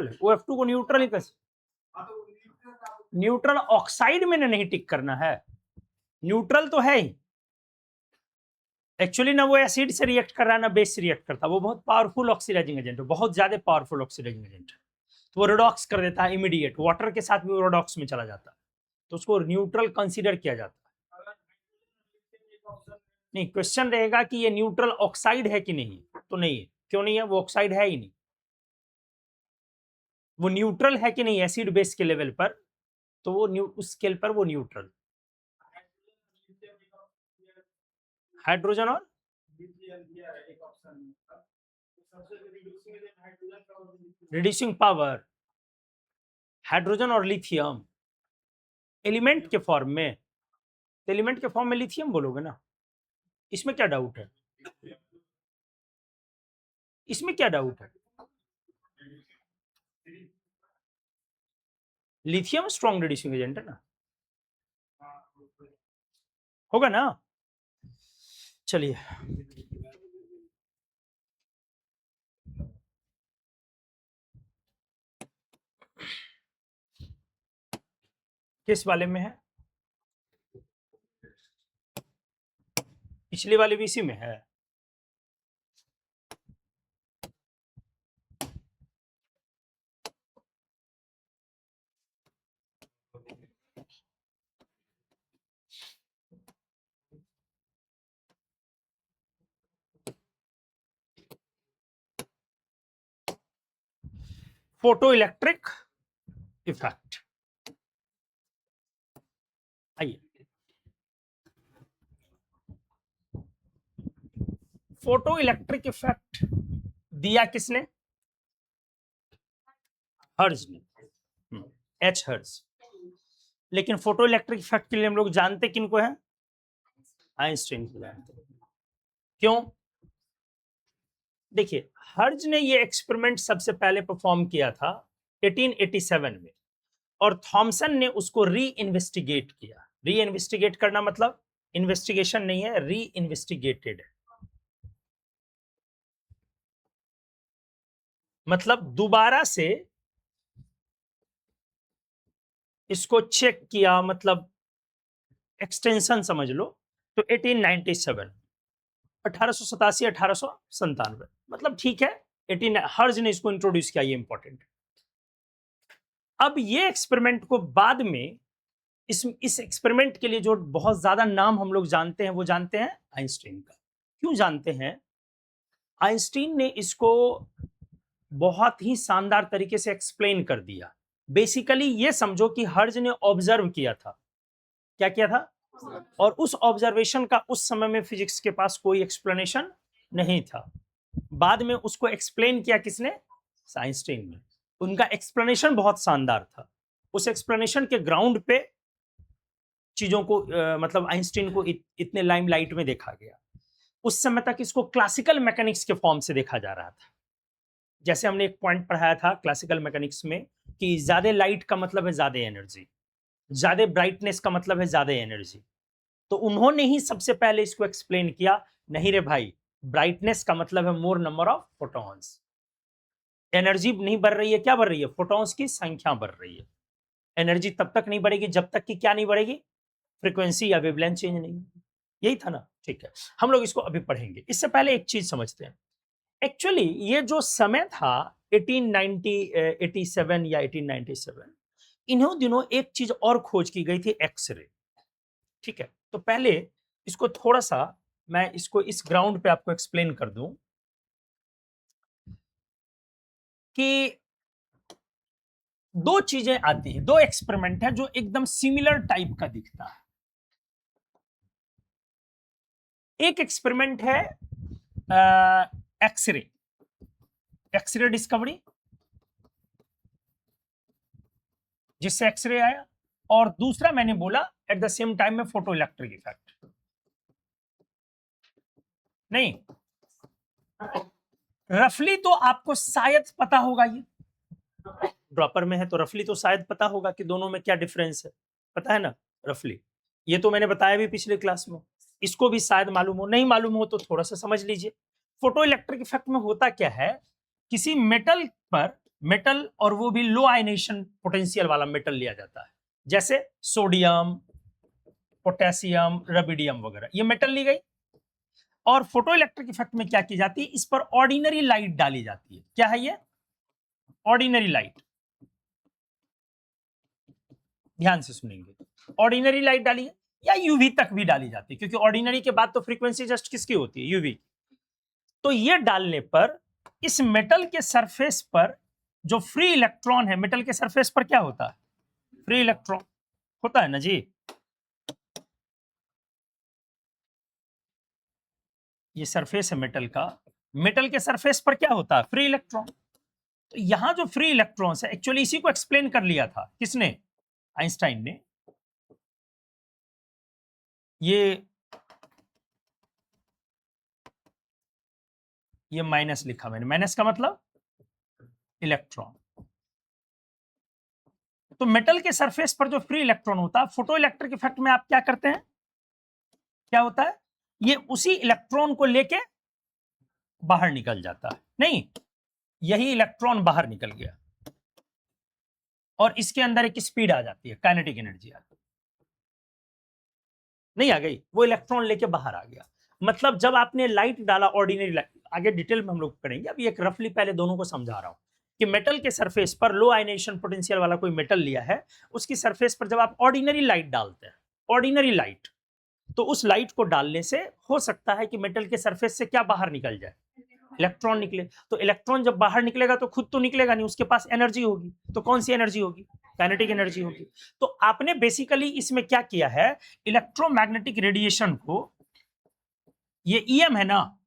Neutral है, OF2 को neutral ही कैसे, न्यूट्रल ऑक्साइड में नहीं टिक करना है, न्यूट्रल तो है ही एक्चुअली ना, वो एसिड से रिएक्ट कर रहा है ना बेस से रिएक्ट करता है, वो बहुत पावरफुल ऑक्सीडाइजिंग एजेंट है, बहुत ज्यादा पावरफुल ऑक्सीडाइजिंग एजेंट है, तो वो रिडॉक्स कर देता है इमीडिएट, वाटर के साथ भी वो रिडॉक्स में चला जाता है, तो उसको न्यूट्रल कंसीडर किया जाता है। नहीं, क्वेश्चन रहेगा कि ये न्यूट्रल ऑक्साइड है कि नहीं, तो नहीं है, क्यों नहीं है, वो ऑक्साइड है ही नहीं, वो न्यूट्रल है कि नहीं एसिड बेस के लेवल पर, तो वो उस स्केल पर वो न्यूट्रल। हाइड्रोजन और रिड्यूसिंग पावर, हाइड्रोजन और लिथियम एलिमेंट के फॉर्म में, एलिमेंट के फॉर्म में लिथियम बोलोगे ना, इसमें क्या डाउट है, इसमें क्या डाउट है, लिथियम स्ट्रॉन्ग रिड्यूसिंग एजेंट है ना, होगा ना। चलिए किस वाले में है, पिछले वाले भी इसी में है, फोटो इलेक्ट्रिक इफेक्ट। आइए, फोटो इलेक्ट्रिक इफेक्ट दिया किसने, हर्ज ने, एच हर्ज, लेकिन फोटो इलेक्ट्रिक इफेक्ट के लिए हम लोग जानते किनको है, आइंस्टाइन को जानते, क्यों, देखिए हर्ज ने ये एक्सपेरिमेंट सबसे पहले परफॉर्म किया था 1887 में, और थॉमसन ने उसको री इन्वेस्टिगेट किया, री इन्वेस्टिगेट करना मतलब इन्वेस्टिगेशन नहीं है, री इन्वेस्टिगेटेड है, मतलब दोबारा से इसको चेक किया, मतलब एक्सटेंशन समझ लो, तो 1897 1887 1897, मतलब ठीक है 18, हर्ज ने इसको इंट्रोड्यूस किया, ये इंपॉर्टेंट। अब ये एक्सपेरिमेंट को बाद में इस एक्सपेरिमेंट के लिए जो बहुत ज्यादा नाम हम लोग जानते हैं वो जानते हैं आइंस्टीन का। क्यों जानते हैं, आइंस्टीन ने इसको बहुत ही शानदार तरीके से एक्सप्लेन कर दिया। बेसिकली ये समझो कि हर्ज ने ऑब्जर्व किया था, क्या किया था, और उस ऑब्जर्वेशन का उस समय में फिजिक्स के पास कोई एक्सप्लेनेशन नहीं था, बाद में उसको एक्सप्लेन किया किसने, आइंस्टीन ने, उनका एक्सप्लेनेशन बहुत शानदार था, उस एक्सप्लेनेशन के ग्राउंड पे चीजों को मतलब आइंस्टीन को इतने लाइमलाइट में देखा गया। उस समय तक इसको क्लासिकल मैकेनिक्स के फॉर्म से देखा जा रहा था, जैसे हमने एक पॉइंट पढ़ाया था क्लासिकल मैकेनिक्स में कि ज्यादा लाइट का मतलब है ज्यादा एनर्जी, ज्यादा ब्राइटनेस का मतलब है ज्यादा एनर्जी, तो उन्होंने ही सबसे पहले इसको एक्सप्लेन किया, नहीं रे भाई, ब्राइटनेस का मतलब है मोर नंबर ऑफ फोटॉन्स, एनर्जी नहीं बढ़ रही है, क्या बढ़ रही है, फोटॉन्स की संख्या बढ़ रही है, एनर्जी तब तक नहीं बढ़ेगी जब तक कि क्या नहीं बढ़ेगी, फ्रीक्वेंसी या वेवलेंथ चेंज नहीं, यही था ना, ठीक है, हम लोग इसको अभी पढ़ेंगे, इससे पहले एक चीज समझते हैं। एक्चुअली ये जो समय था 1887 या 1897, इन्हों दिनों एक चीज और खोज की गई थी, एक्सरे, ठीक है, तो पहले इसको थोड़ा सा मैं इसको इस ग्राउंड पे आपको एक्सप्लेन कर दूं कि दो चीजें आती हैं, दो एक्सपेरिमेंट है जो एकदम सिमिलर टाइप का दिखता है। एक एक्सपेरिमेंट है एक्सरे, एक्सरे डिस्कवरी जिससे एक्सरे आया, और दूसरा मैंने बोला एट द सेम टाइम में फोटो इलेक्ट्रिक इफेक्ट, नहीं रफली तो आपको शायद पता होगा, ये ड्रॉपर में है तो रफली तो शायद पता होगा कि दोनों में क्या डिफरेंस है, पता है ना रफली, ये तो मैंने बताया भी पिछले क्लास में, इसको भी शायद मालूम हो, नहीं मालूम हो तो थोड़ा सा समझ लीजिए। फोटो इलेक्ट्रिक इफेक्ट में होता क्या है, किसी मेटल पर मेटल, और वो भी लो आयनेशन पोटेंशियल वाला मेटल लिया जाता है, जैसे सोडियम, पोटेशियम, रबिडियम वगैरह, ये मेटल ली गई। और फोटो इलेक्ट्रिक इफेक्ट में क्या की जाती है, इस पर ऑर्डिनरी लाइट डाली जाती है। क्या है ये? Ordinary light. ध्यान से सुनेंगे, ऑर्डिनरी लाइट डाली है या यूवी तक भी डाली जाती है, क्योंकि ऑर्डिनरी के बाद तो फ्रीक्वेंसी जस्ट किसकी होती है? यूवी। तो ये डालने पर इस मेटल के सरफेस पर जो फ्री इलेक्ट्रॉन है, मेटल के सरफेस पर क्या होता है? फ्री इलेक्ट्रॉन होता है ना जी। ये सरफेस है मेटल का, मेटल के सरफेस पर क्या होता है? Free electron. तो यहां जो फ्री इलेक्ट्रॉन्स है, एक्चुअली इसी को एक्सप्लेन कर लिया था किसने? आइंस्टाइन ने। ये माइनस लिखा मैंने, माइनस का मतलब इलेक्ट्रॉन। तो मेटल के सरफेस पर जो फ्री इलेक्ट्रॉन होता है, फोटो इलेक्ट्रिक इफेक्ट में आप क्या करते हैं, क्या होता है? ये उसी इलेक्ट्रॉन को लेके बाहर निकल जाता है। नहीं, यही इलेक्ट्रॉन बाहर निकल गया और इसके अंदर एक स्पीड आ जाती है, काइनेटिक एनर्जी आ गई। नहीं आ गई? वो इलेक्ट्रॉन लेके बाहर आ गया। मतलब जब आपने लाइट डाला, ऑर्डिनरी लाइट, आगे डिटेल में हम लोग करेंगे, अभी एक रफली पहले दोनों को समझा रहा हूं कि मेटल के सरफेस पर लो आयनेशन पोटेंशियल वाला कोई मेटल लिया है, उसकी सरफेस पर जब आप ऑर्डिनरी लाइट डालते हैं, ऑर्डिनरी लाइट, तो उस लाइट को डालने से हो सकता है कि मेटल के सरफेस से क्या बाहर निकल जाए? इलेक्ट्रॉन निकले। तो इलेक्ट्रॉन जब बाहर निकलेगा तो खुद तो निकलेगा नहीं, उसके पास एनर्जी होगी। तो कौन सी एनर्जी होगी? काइनेटिक एनर्जी होगी। तो आपने बेसिकली इसमें क्या किया है, इलेक्ट्रोमैग्नेटिक रेडिएशन को, ये ईएम है ना,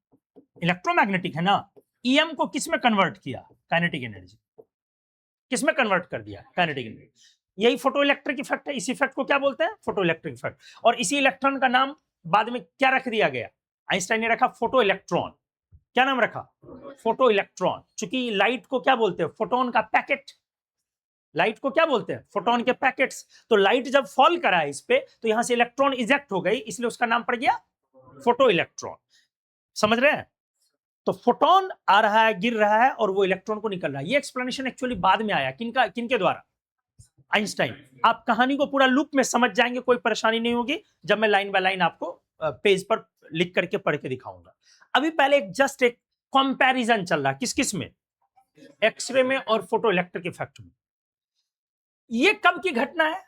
इलेक्ट्रोमैग्नेटिक है ना, ईएम को किस में कन्वर्ट किया? Kinetic energy. किस में कन्वर्ट कर दिया? Kinetic energy. यही फोटो इलेक्ट्रिक इफेक्ट है। इस इफेक्ट को क्या बोलते हैं? Photo electric effect. और इसी इलेक्ट्रॉन का नाम बाद में क्या रख दिया गया? आइंस्टाइन ने रखा फोटो इलेक्ट्रॉन। क्या नाम रखा? Photo electron. चूंकि लाइट को क्या बोलते हैं? फोटोन का पैकेट। लाइट को क्या बोलते हैं? फोटोन के पैकेट्स। तो लाइट जब फॉल करा है इस पे, तो यहां से इलेक्ट्रॉन इजेक्ट हो गई, इसलिए उसका नाम पड़ गया फोटो इलेक्ट्रॉन। समझ रहे हैं? तो फोटोन आ रहा है, गिर रहा है, और वो इलेक्ट्रॉन को निकल रहा है। ये एक्सप्लेनेशन एक्चुअली बाद में आया, किनका, किनके द्वारा? आइंस्टाइन। आप कहानी को पूरा लूप में समझ जाएंगे, कोई परेशानी नहीं होगी जब मैं लाइन बाय लाइन आपको पेज पर लिख करके पढ़ के दिखाऊंगा। अभी पहले जस्ट एक कंपैरिजन चल रहा, किस किस में? एक्सरे में और फोटो इलेक्ट्रिक इफेक्ट में। ये कब की घटना है?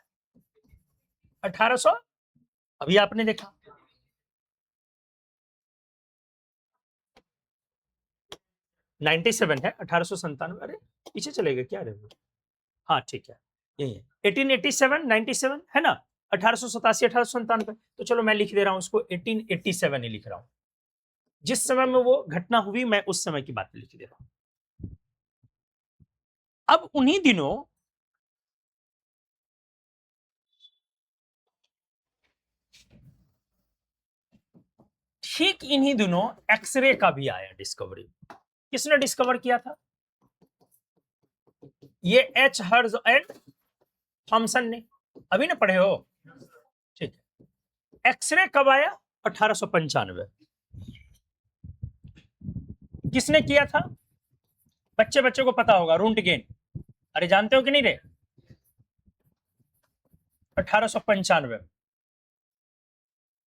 1800, अभी आपने देखा 97 है, 1897। अरे पीछे चलेगा क्या रे? हाँ ठीक है, यही है 1887, 97 है ना, 1887, 1897। तो चलो मैं लिख दे रहा हूं उसको 1887 ही लिख रहा हूं। जिस समय में वो घटना हुई, मैं उस समय की बात लिख दे रहा हूं। अब उन्हीं दिनों ठीक इन्हीं दिनों एक्सरे का भी आया डिस्कवरी। किसने डिस्कवर किया था? ये एच हर्ज एंड थॉमसन ने। अभी ना पढ़े हो? ठीक है। एक्सरे कब आया? 1895। किसने किया था? बच्चे बच्चे को पता होगा, रूंटगेन। अरे जानते हो कि नहीं रे? 1895,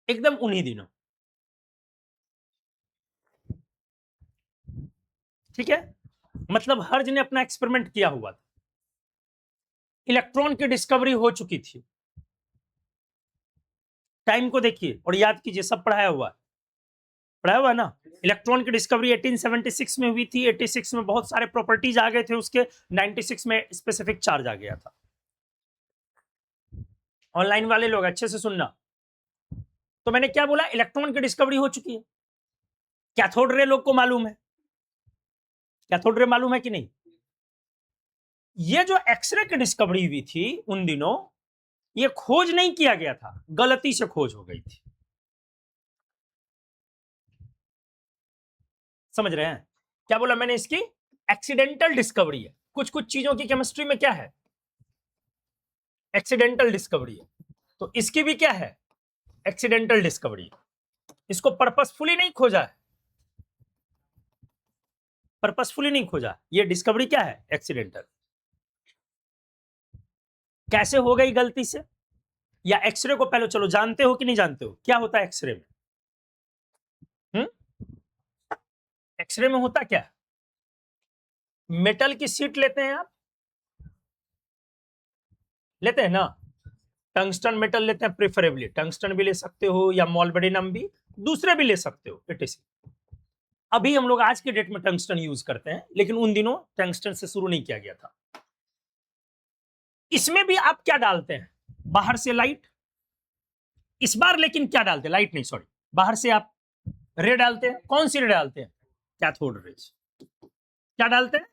एकदम उन्हीं दिनों। ठीक है, मतलब हर्ज ने अपना एक्सपेरिमेंट किया हुआ था। इलेक्ट्रॉन की डिस्कवरी हो चुकी थी। टाइम को देखिए और याद कीजिए, सब पढ़ाया हुआ है, पढ़ाया हुआ है ना। इलेक्ट्रॉन की डिस्कवरी 1876 में हुई थी। 86 में बहुत सारे प्रॉपर्टीज आ गए थे उसके, 96 में स्पेसिफिक चार्ज आ गया था। ऑनलाइन वाले लोग अच्छे से सुनना। तो मैंने क्या बोला? इलेक्ट्रॉन की डिस्कवरी हो चुकी है। कैथोड रे लोग को मालूम है, कैथोड रे मालूम है कि नहीं? ये जो एक्सरे की डिस्कवरी हुई थी उन दिनों, ये खोज नहीं किया गया था, गलती से खोज हो गई थी। समझ रहे हैं? क्या बोला मैंने? इसकी एक्सीडेंटल डिस्कवरी है। कुछ कुछ चीजों की केमिस्ट्री में क्या है? एक्सीडेंटल डिस्कवरी है। तो इसकी भी क्या है? Accidental discovery. इसको पर्पसफुली नहीं खोजा है। पर्पसफुली नहीं खोजा, ये डिस्कवरी क्या है, एक्सीडेंटल। कैसे हो गई गलती से, या एक्सरे को पहले चलो जानते हो कि नहीं जानते हो क्या होता है एक्सरे में? एक्सरे में होता क्या, मेटल की शीट लेते हैं आप, लेते हैं ना, टंगस्टन मेटल लेते हैं प्रेफरेबली, टंगस्टन भी ले सकते हो या मॉलिब्डेनम भी, दूसरे भी ले सकते हो etc। अभी हम लोग आज के डेट में टंगस्टन यूज करते हैं, लेकिन उन दिनों टंगस्टन से शुरू नहीं किया गया था। इसमें भी आप क्या डालते हैं, बाहर से लाइट, इस बार लेकिन क्या डालते हैं, लाइट नहीं सॉरी, बाहर से आप रे डालते हैं। कौन सी रे डालते हैं, कैथोड रेज। क्या डालते हैं,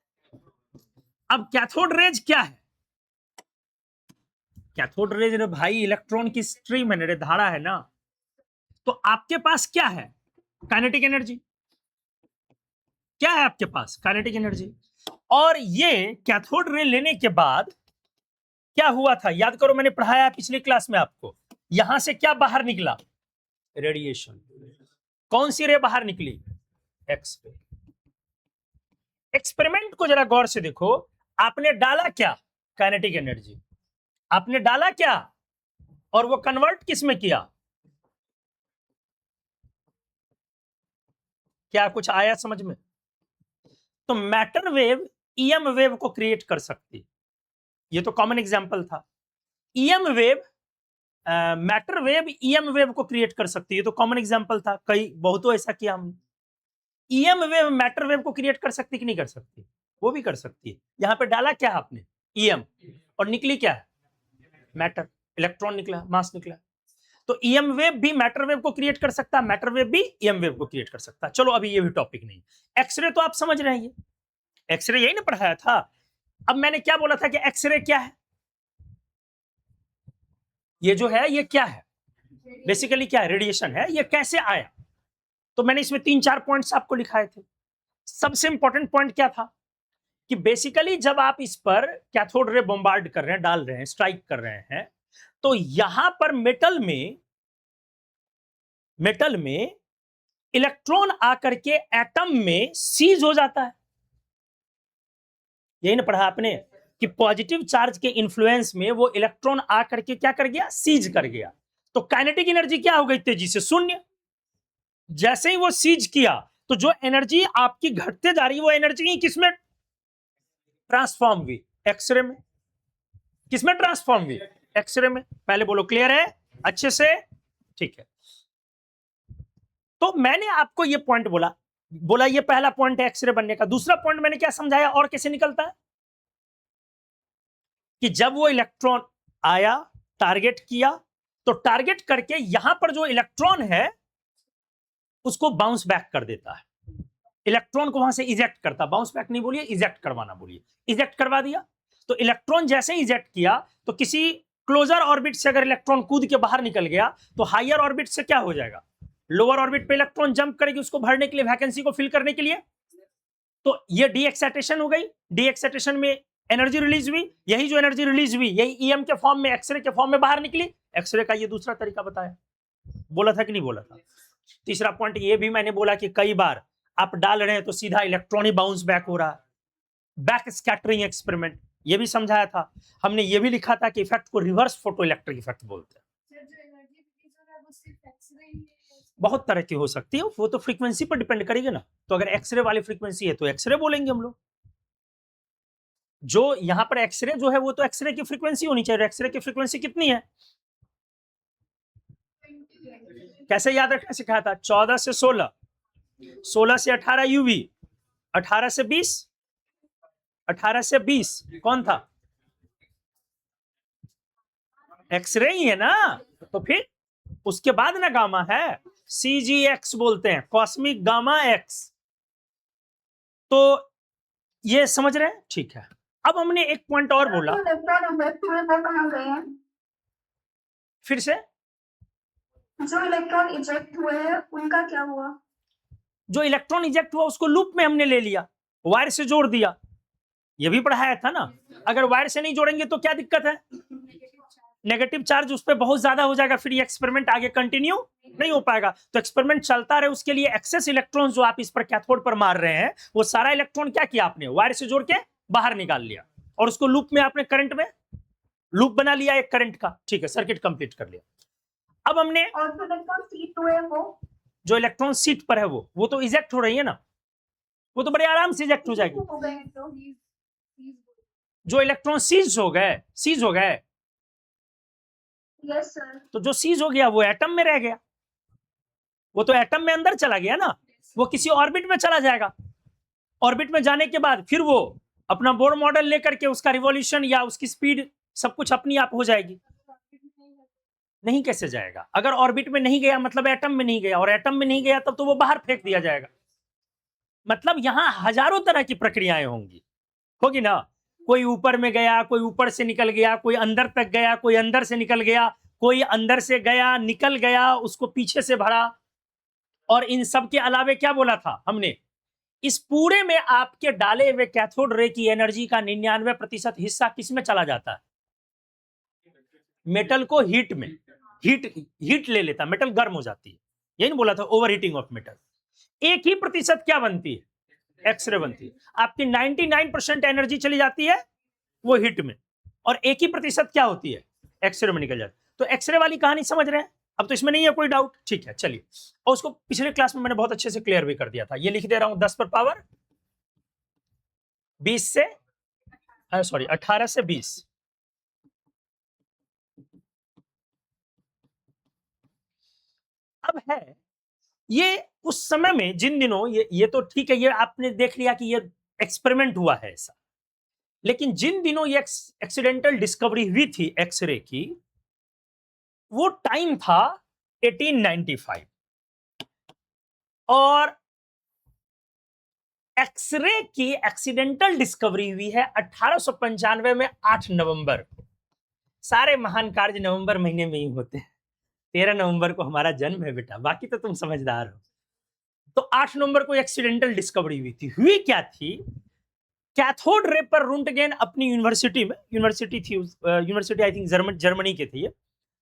अब कैथोड रेज क्या है, कैथोड रेज रे भाई इलेक्ट्रॉन की स्ट्रीम है, रे धारा है ना। तो आपके पास क्या है, काइनेटिक एनर्जी, क्या है आपके पास, काइनेटिक एनर्जी। और ये कैथोड रे लेने के बाद क्या हुआ था, याद करो मैंने पढ़ाया पिछली क्लास में आपको, यहां से क्या बाहर निकला, रेडिएशन। कौन सी रे बाहर निकली, एक्स रे। एक्सपेरिमेंट को जरा गौर से देखो, आपने डाला क्या, काइनेटिक एनर्जी, आपने डाला क्या, और वो कन्वर्ट किस में किया, क्या कुछ आया समझ में? तो मैटर वेव ईएम वेव को क्रिएट कर सकती, ये तो कॉमन एग्जांपल था। EM wave matter wave EM wave को क्रिएट कर सकती है, तो कॉमन एग्जांपल था, कई बहुतों ऐसा किया हमने। ईएम वेव मैटर वेव को क्रिएट कर सकती कि नहीं कर सकती, वो भी कर सकती है। यहां पे डाला क्या आपने, ईएम, और निकली क्या है, मैटर, इलेक्ट्रॉन निकला, मास निकला। तो ईएम वेव भी मैटर वेव को क्रिएट कर सकता है, मैटर वेव भी ईएम वेव को क्रिएट कर सकता है। चलो अभी ये भी टॉपिक नहीं। एक्सरे तो आप समझ रहे हैं, एक्सरे यही ना पढ़ाया था। अब मैंने क्या बोला था कि एक्सरे क्या है, ये जो है ये क्या है, बेसिकली क्या है, रेडिएशन है। ये कैसे आया, तो मैंने इसमें 3-4 पॉइंट्स आपको लिखाए थे। सबसे इंपॉर्टेंट पॉइंट क्या था कि बेसिकली जब आप इस पर कैथोड रे बॉम्बार्ड कर रहे हैं, डाल रहे हैं, स्ट्राइक कर रहे हैं, तो यहां पर मेटल में इलेक्ट्रॉन आकर के एटम में सीज हो जाता है। यही ना पढ़ा आपने कि पॉजिटिव चार्ज के इन्फ्लुएंस में वो इलेक्ट्रॉन आकर के क्या कर गया, सीज कर गया। तो काइनेटिक एनर्जी क्या हो गई, तेजी से शून्य। जैसे ही वो सीज किया, तो जो एनर्जी आपकी घटते जा रही, वो एनर्जी किसमें ट्रांसफॉर्म हुई, एक्सरे में। किसमें ट्रांसफॉर्म हुई, एक्सरे में। पहले बोलो, क्लियर है अच्छे से, ठीक है। तो मैंने आपको ये पॉइंट बोला ये पहला पॉइंट है एक्सरे बनने का। दूसरा पॉइंट मैंने क्या समझाया और कैसे निकलता है, कि जब वो इलेक्ट्रॉन आया, टारगेट किया, तो टारगेट करके यहां पर जो इलेक्ट्रॉन है उसको बाउंस बैक कर देता है, इलेक्ट्रॉन को वहां से इजेक्ट करता, बाउंस बैक नहीं बोलिए, इजेक्ट करवाना बोलिए, इजेक्ट करवा दिया। तो इलेक्ट्रॉन जैसे ही इजेक्ट किया, तो किसी क्लोजर ऑर्बिट से अगर इलेक्ट्रॉन कूद के बाहर निकल गया, तो हायर ऑर्बिट से क्या हो जाएगा, लोअर ऑर्बिट पे इलेक्ट्रॉन जंप करेगी उसको भरने के लिए, वैकेंसी को फिल करने के लिए। तो ये डी एक्साइटेशन हो गई, डी एक्साइटेशन में एनर्जी रिलीज हुई, यही जो एनर्जी रिलीज हुई यही ईएम के फॉर्म में, एक्सरे के फॉर्म में बाहर निकली। एक्सरे का ये दूसरा तरीका बताया, बोला था कि नहीं बोला था। तीसरा पॉइंट ये भी मैंने बोला कि कई बार आप डाल रहे हैं तो सीधा इलेक्ट्रॉन ही बाउंस बैक हो रहा है, बैक स्कैटरिंग एक्सपेरिमेंट, ये भी समझाया था हमने। ये भी लिखा था कि इफेक्ट को रिवर्स फोटो इलेक्ट्रिक इफेक्ट बोलते हैं। बहुत तरह की हो सकती है, वो तो फ्रीक्वेंसी पर डिपेंड करेगी ना। तो अगर एक्सरे वाली फ्रीक्वेंसी है तो एक्सरे बोलेंगे हम लोग। जो यहां पर एक्सरे जो है वो तो एक्सरे की फ्रीक्वेंसी होनी चाहिए। एक्सरे की फ्रीक्वेंसी कितनी है, कैसे याद रखना सिखाया था, 14 से 16, 16 से 18 यूवी, 18 से 20, 18 से 20 कौन था, एक्सरे ही है ना। तो फिर उसके बाद ना गामा है, CGX बोलते हैं, कॉस्मिक गामा एक्स। तो ये समझ रहे हैं, ठीक है। अब हमने एक पॉइंट और बोला, फिर से जो इलेक्ट्रॉन इजेक्ट हुए हैं उनका क्या हुआ, जो इलेक्ट्रॉन इजेक्ट हुआ उसको लूप में हमने ले लिया, वायर से जोड़ दिया, ये भी पढ़ाया था ना। अगर वायर से नहीं जोड़ेंगे तो क्या दिक्कत है, नेगेटिव चार्ज उस पर बहुत ज्यादा हो जाएगा, फिर ये एक्सपेरिमेंट आगे कंटिन्यू नहीं हो पाएगा। तो एक्सपेरिमेंट चलता रहे उसके लिए एक्सेस इलेक्ट्रॉन जो आप इस पर कैथोड पर मार रहे हैं, वो सारा इलेक्ट्रॉन क्या किया आपने, वायर से जोड़ के बाहर निकाल लिया और उसको लूप में आपने करंट में लूप बना लिया एक करंट का। ठीक है, सर्किट कंप्लीट कर लिया। अब हमने और जो इलेक्ट्रॉन C2 है वो जो इलेक्ट्रॉन सीट पर है वो तो इजेक्ट हो रही है ना, वो तो बड़े आराम से इजेक्ट हो जाएगी। हो गए तो जो इलेक्ट्रॉन सीज हो गए यस सर। तो जो सीज हो गया वो एटम में रह गया, वो तो एटम में अंदर चला गया ना, वो किसी ऑर्बिट में चला जाएगा। ऑर्बिट में जाने के बाद फिर वो अपना बोर मॉडल लेकर के उसका रिवॉल्यूशन या उसकी स्पीड सब कुछ अपनी आप हो जाएगी। नहीं, कैसे जाएगा? अगर ऑर्बिट में नहीं गया मतलब एटम में नहीं गया, और एटम में नहीं गया तब तो वो बाहर फेंक दिया जाएगा। मतलब यहां हजारों तरह की प्रक्रियाएं होगी ना। कोई ऊपर में गया, कोई ऊपर से निकल गया, कोई अंदर तक गया, कोई अंदर से निकल गया, कोई अंदर से गया निकल गया उसको पीछे से भरा। और इन सब के अलावे क्या बोला था हमने, इस पूरे में आपके डाले हुए कैथोड रे की एनर्जी का 99% हिस्सा किस में चला जाता है? मेटल को हीट में, हीट ले लेता, मेटल गर्म हो जाती है। यही नहीं बोला था ओवर हीटिंग ऑफ मेटल। 1% क्या बनती है? एक्सरे बनती है। आपकी 99% एनर्जी चली जाती है वो हीट में, और 1% क्या होती है? एक्सरे में निकल जाती है। तो एक्सरे वाली कहानी समझ रहे हैं? अब तो इसमें नहीं है कोई डाउट। ठीक है, चलिए। और उसको पिछले क्लास में मैंने बहुत अच्छे से क्लियर भी कर दिया था। ये लिख दे रहा हूं 10 पर पावर 20 से 18 से 20। अब है ये उस समय में जिन दिनों ये तो ठीक है, ये आपने देख लिया कि ये एक्सपेरिमेंट हुआ है ऐसा। लेकिन जिन दिनों ये एक्सीडेंटल डिस्कवरी हुई थी एक्सरे की, वो टाइम था 1895, और एक्सरे की एक्सीडेंटल डिस्कवरी हुई है 1895 में 8 नवंबर को। सारे महान कार्य नवंबर महीने में ही होते हैं। 13 नवंबर को हमारा जन्म है बेटा, बाकी तो तुम समझदार हो। तो 8 नवंबर को एक्सीडेंटल डिस्कवरी हुई थी। हुई क्या थी? कैथोड रे पर रुंटगेन अपनी यूनिवर्सिटी में, यूनिवर्सिटी आई थिंक जर्मनी के थे ये,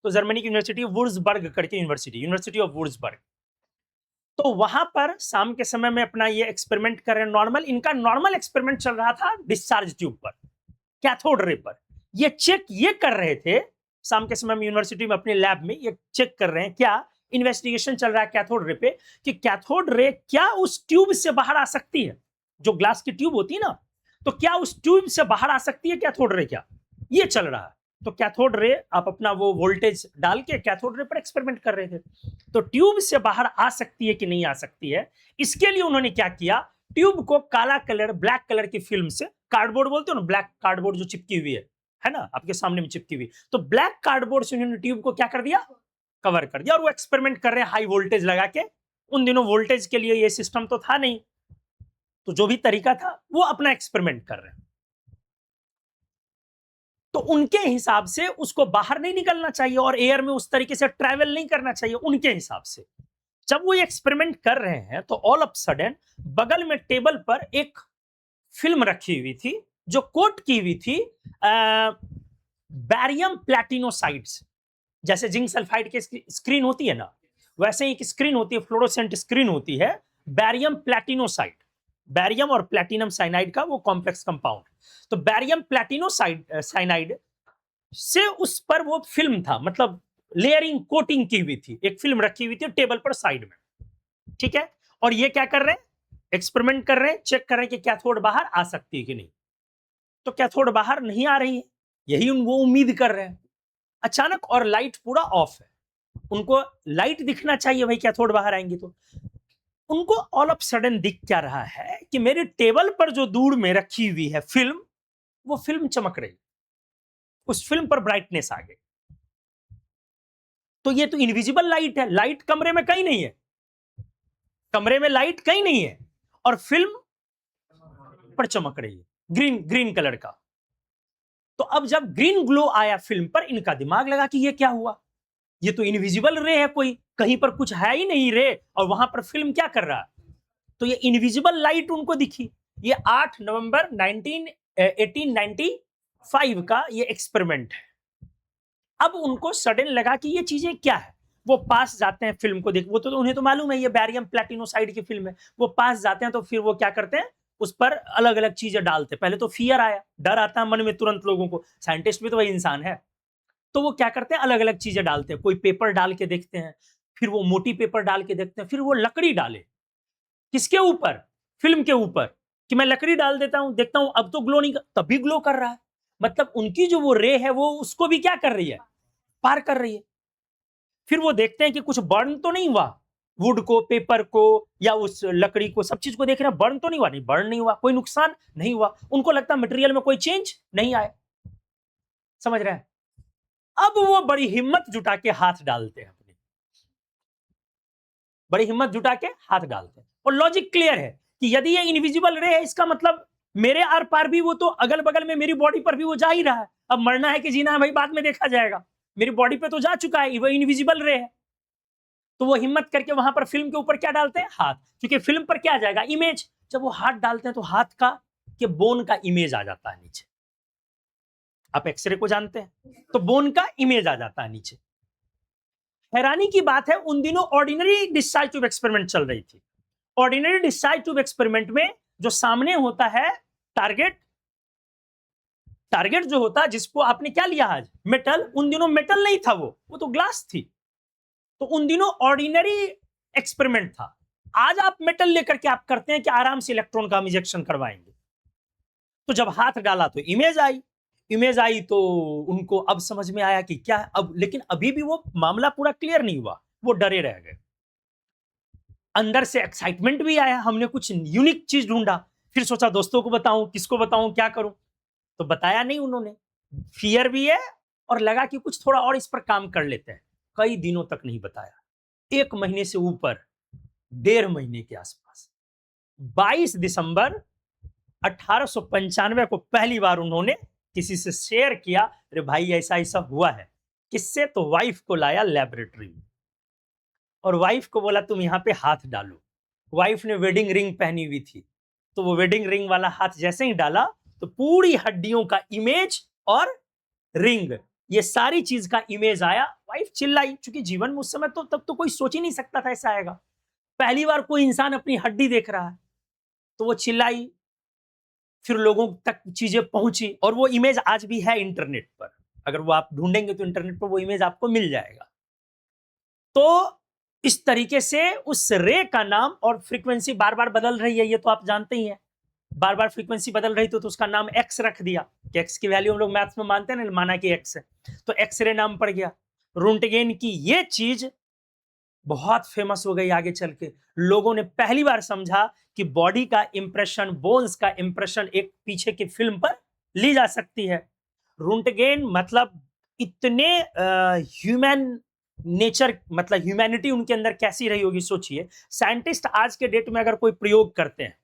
तो जर्मनी की यूनिवर्सिटी वुर्जबर्ग करके यूनिवर्सिटी ऑफ वुर्जबर्ग। तो वहां पर शाम के समय में अपना ये एक्सपेरिमेंट कर रहे हैं नॉर्मल। इनका नॉर्मल एक्सपेरिमेंट चल रहा था डिस्चार्ज ट्यूब पर, कैथोड रे पर। ये चेक ये कर रहे थे शाम के समय में यूनिवर्सिटी में अपने लैब में, ये चेक कर रहे हैं क्या इन्वेस्टिगेशन चल रहा है कैथोड रे पे, कि कैथोड रे क्या उस ट्यूब से बाहर आ सकती है, जो ग्लास की ट्यूब होती है ना, तो क्या उस ट्यूब से बाहर आ सकती है कैथोड रे, क्या ये चल रहा है। तो कैथोड रे आप अपना वो वोल्टेज डाल के कैथोड रे पर एक्सपेरिमेंट कर रहे थे। तो ट्यूब से बाहर आ सकती है कि नहीं आ सकती है, इसके लिए उन्होंने क्या किया, ट्यूब को काला कलर, ब्लैक कलर की फिल्म से, कार्डबोर्ड बोलते हो ना, ब्लैक कार्डबोर्ड जो चिपकी हुई है ना, आपके सामने में चिपकी हुई, तो ब्लैक कार्डबोर्ड से उन्होंने ट्यूब को क्या कर दिया, कवर कर दिया। और वो एक्सपेरिमेंट कर रहे हैं हाई वोल्टेज लगा के। उन दिनों वोल्टेज के लिए ये सिस्टम तो था नहीं, तो जो भी तरीका था वो अपना एक्सपेरिमेंट कर रहे हैं। तो उनके हिसाब से उसको बाहर नहीं निकलना चाहिए और एयर में उस तरीके से ट्रैवल नहीं करना चाहिए उनके हिसाब से। जब वो एक्सपेरिमेंट कर रहे हैं तो ऑल ऑफ सडन बगल में टेबल पर एक फिल्म रखी हुई थी जो कोट की हुई थी बैरियम प्लैटिनोसाइड्स। जैसे जिंक सल्फाइड की स्क्रीन होती है ना, वैसे एक स्क्रीन होती है, फ्लोरोसेंट स्क्रीन होती है, बैरियम प्लैटिनोसाइड। बैरियम और प्लैटिनम साइनाइड का वो कॉम्प्लेक्स कंपाउंड। तो बैरियम प्लैटिनोसाइनाइड से उस पर वो फिल्म था, मतलब लेयरिंग कोटिंग की हुई थी, एक फिल्म रखी हुई थी टेबल पर साइड में। ठीक है, और ये क्या कर रहे हैं, एक्सपेरिमेंट कर रहे हैं, चेक कर रहे हैं कि कैथोड बाहर आ सकती है कि नहीं। तो कैथोड बाहर नहीं आ रही है, यही वो उम्मीद कर रहे हैं। अचानक और लाइट पूरा ऑफ है, उनको लाइट दिखना चाहिए भाई कैथोड बाहर आएंगी। तो उनको ऑल ऑफ सडन दिख क्या रहा है कि मेरे टेबल पर जो दूर में रखी हुई है फिल्म, वो फिल्म चमक रही, उस फिल्म पर ब्राइटनेस आ गई। तो ये तो इनविजिबल लाइट है, लाइट कमरे में कहीं नहीं है, कमरे में लाइट कहीं नहीं है, और फिल्म पर चमक रही है ग्रीन कलर का। तो अब जब ग्रीन ग्लो आया फिल्म पर, इनका दिमाग लगा कि ये क्या हुआ, ये तो इनविजिबल रे है, कोई कहीं पर कुछ है ही नहीं रे, और वहां पर फिल्म क्या कर रहा है। तो ये इनविजिबल लाइट उनको दिखी। ये 8 नवंबर 1895 का ये एक्सपेरिमेंट है। अब उनको सडन लगा कि ये चीजें क्या है। वो पास जाते हैं फिल्म को देख, वो तो उन्हें तो मालूम है ये बैरियम प्लेटिनोसाइड की फिल्म है। वो पास जाते हैं तो फिर वो क्या करते हैं, उस पर अलग अलग चीजें डालते हैं। पहले तो फियर आया, डर आता है मन में तुरंत लोगों को, साइंटिस्ट भी तो वही इंसान है। तो वो क्या करते हैं, अलग अलग चीजें डालते हैं। कोई पेपर डाल के देखते हैं, फिर वो मोटी पेपर डाल के देखते हैं, फिर वो लकड़ी डाले। किसके ऊपर? फिल्म के ऊपर। कि मैं लकड़ी डाल देता हूं, देखता हूं अब तो ग्लो नहीं तब भी ग्लो कर रहा है। मतलब उनकी जो वो रे है वो उसको भी क्या कर रही है, पार कर रही है। फिर वो देखते हैं कि कुछ बर्न तो नहीं हुआ, वुड को, पेपर को या उस लकड़ी को, सब चीज को देख रहे हैं, बर्न तो नहीं हुआ। नहीं, बर्न नहीं हुआ, कोई नुकसान नहीं हुआ। उनको लगता है मटेरियल में कोई चेंज नहीं आया। समझ रहे हैं? अब वो बड़ी हिम्मत जुटा के हाथ डालते हैं, अपनी बड़ी हिम्मत जुटा के हाथ डालते हैं। और लॉजिक क्लियर है कि यदि ये इनविजिबल रे है, इसका मतलब मेरे आर पार भी वो तो अगल बगल में मेरी बॉडी पर भी वो जा ही रहा है। अब मरना है कि जीना है भाई बाद में देखा जाएगा, मेरी बॉडी पे तो जा चुका है, वो इनविजिबल रे है। तो वो हिम्मत करके वहां पर फिल्म के ऊपर क्या डालते हैं, हाथ। क्योंकि फिल्म पर क्या आ जाएगा, इमेज। जब वो हाथ डालते हैं तो हाथ का के बोन का इमेज आ जाता है नीचे। आप एक्सरे को जानते हैं, तो बोन का इमेज आ जाता है नीचे। हैरानी की बात है, उन दिनों ऑर्डिनरी डिस्चार्ज ट्यूब एक्सपेरिमेंट चल रही थी। ऑर्डिनरी डिस्चार्ज ट्यूब एक्सपेरिमेंट में जो सामने होता है टारगेट, टारगेट जो होता है जिसको आपने क्या लिया आज, मेटल। उन दिनों मेटल नहीं था, वो तो ग्लास थी। तो उन दिनों ऑर्डिनरी एक्सपेरिमेंट था। आज आप मेटल लेकर के आप करते हैं कि आराम से इलेक्ट्रॉन का हम इंजेक्शन करवाएंगे। तो जब हाथ डाला तो इमेज आई, इमेज आई तो उनको अब समझ में आया कि क्या है अब। लेकिन अभी भी वो मामला पूरा क्लियर नहीं हुआ, वो डरे रह गए। अंदर से एक्साइटमेंट भी आया, हमने कुछ यूनिक चीज ढूंढा। फिर सोचा दोस्तों को बताऊं, किसको बताऊं, क्या करूं। तो बताया नहीं उन्होंने। फियर भी है और लगा कि कुछ थोड़ा और इस पर काम कर लेते हैं। कई दिनों तक नहीं बताया, 1 महीने से ऊपर, 1.5 महीने के आसपास। 22 दिसंबर 1895 को पहली बार उन्होंने किसी से शेयर किया, अरे भाई ऐसा ऐसा हुआ है। किससे? तो वाइफ को लाया लेबोरेटरी में और वाइफ को बोला तुम यहां पे हाथ डालो। वाइफ ने वेडिंग रिंग पहनी हुई थी, तो वो वेडिंग रिंग वाला हाथ जैसे ही डाला तो पूरी हड्डियों का इमेज और रिंग, ये सारी चीज का इमेज आया। वाइफ चिल्लाई, क्योंकि जीवन में उस समय तो तब तो कोई सोच ही नहीं सकता था ऐसा आएगा। पहली बार कोई इंसान अपनी हड्डी देख रहा है, तो वो चिल्लाई। फिर लोगों तक चीजें पहुंची और वो इमेज आज भी है इंटरनेट पर। अगर वो आप ढूंढेंगे तो इंटरनेट पर वो इमेज आपको मिल जाएगा। तो इस तरीके से उस रे का नाम, और फ्रीक्वेंसी बार बार बदल रही है, ये तो आप जानते ही हैं। बार बार फ्रीक्वेंसी बदल रही तो उसका नाम एक्स रख दिया कि एक्स की वैल्यू हम लोग मैथ्स में मानते हैं ना, माना कि एक्स है, तो एक्सरे नाम पड़ गया। रुंटगेन की ये चीज बहुत फेमस हो गई। आगे चल के लोगों ने पहली बार समझा कि बॉडी का इंप्रेशन, बोन्स का इंप्रेशन एक पीछे की फिल्म पर ली जा सकती है। रुंटगेन मतलब इतने ह्यूमन नेचर, मतलब ह्यूमैनिटी उनके अंदर कैसी रही होगी सोचिए। साइंटिस्ट आज के डेट में अगर कोई प्रयोग करते हैं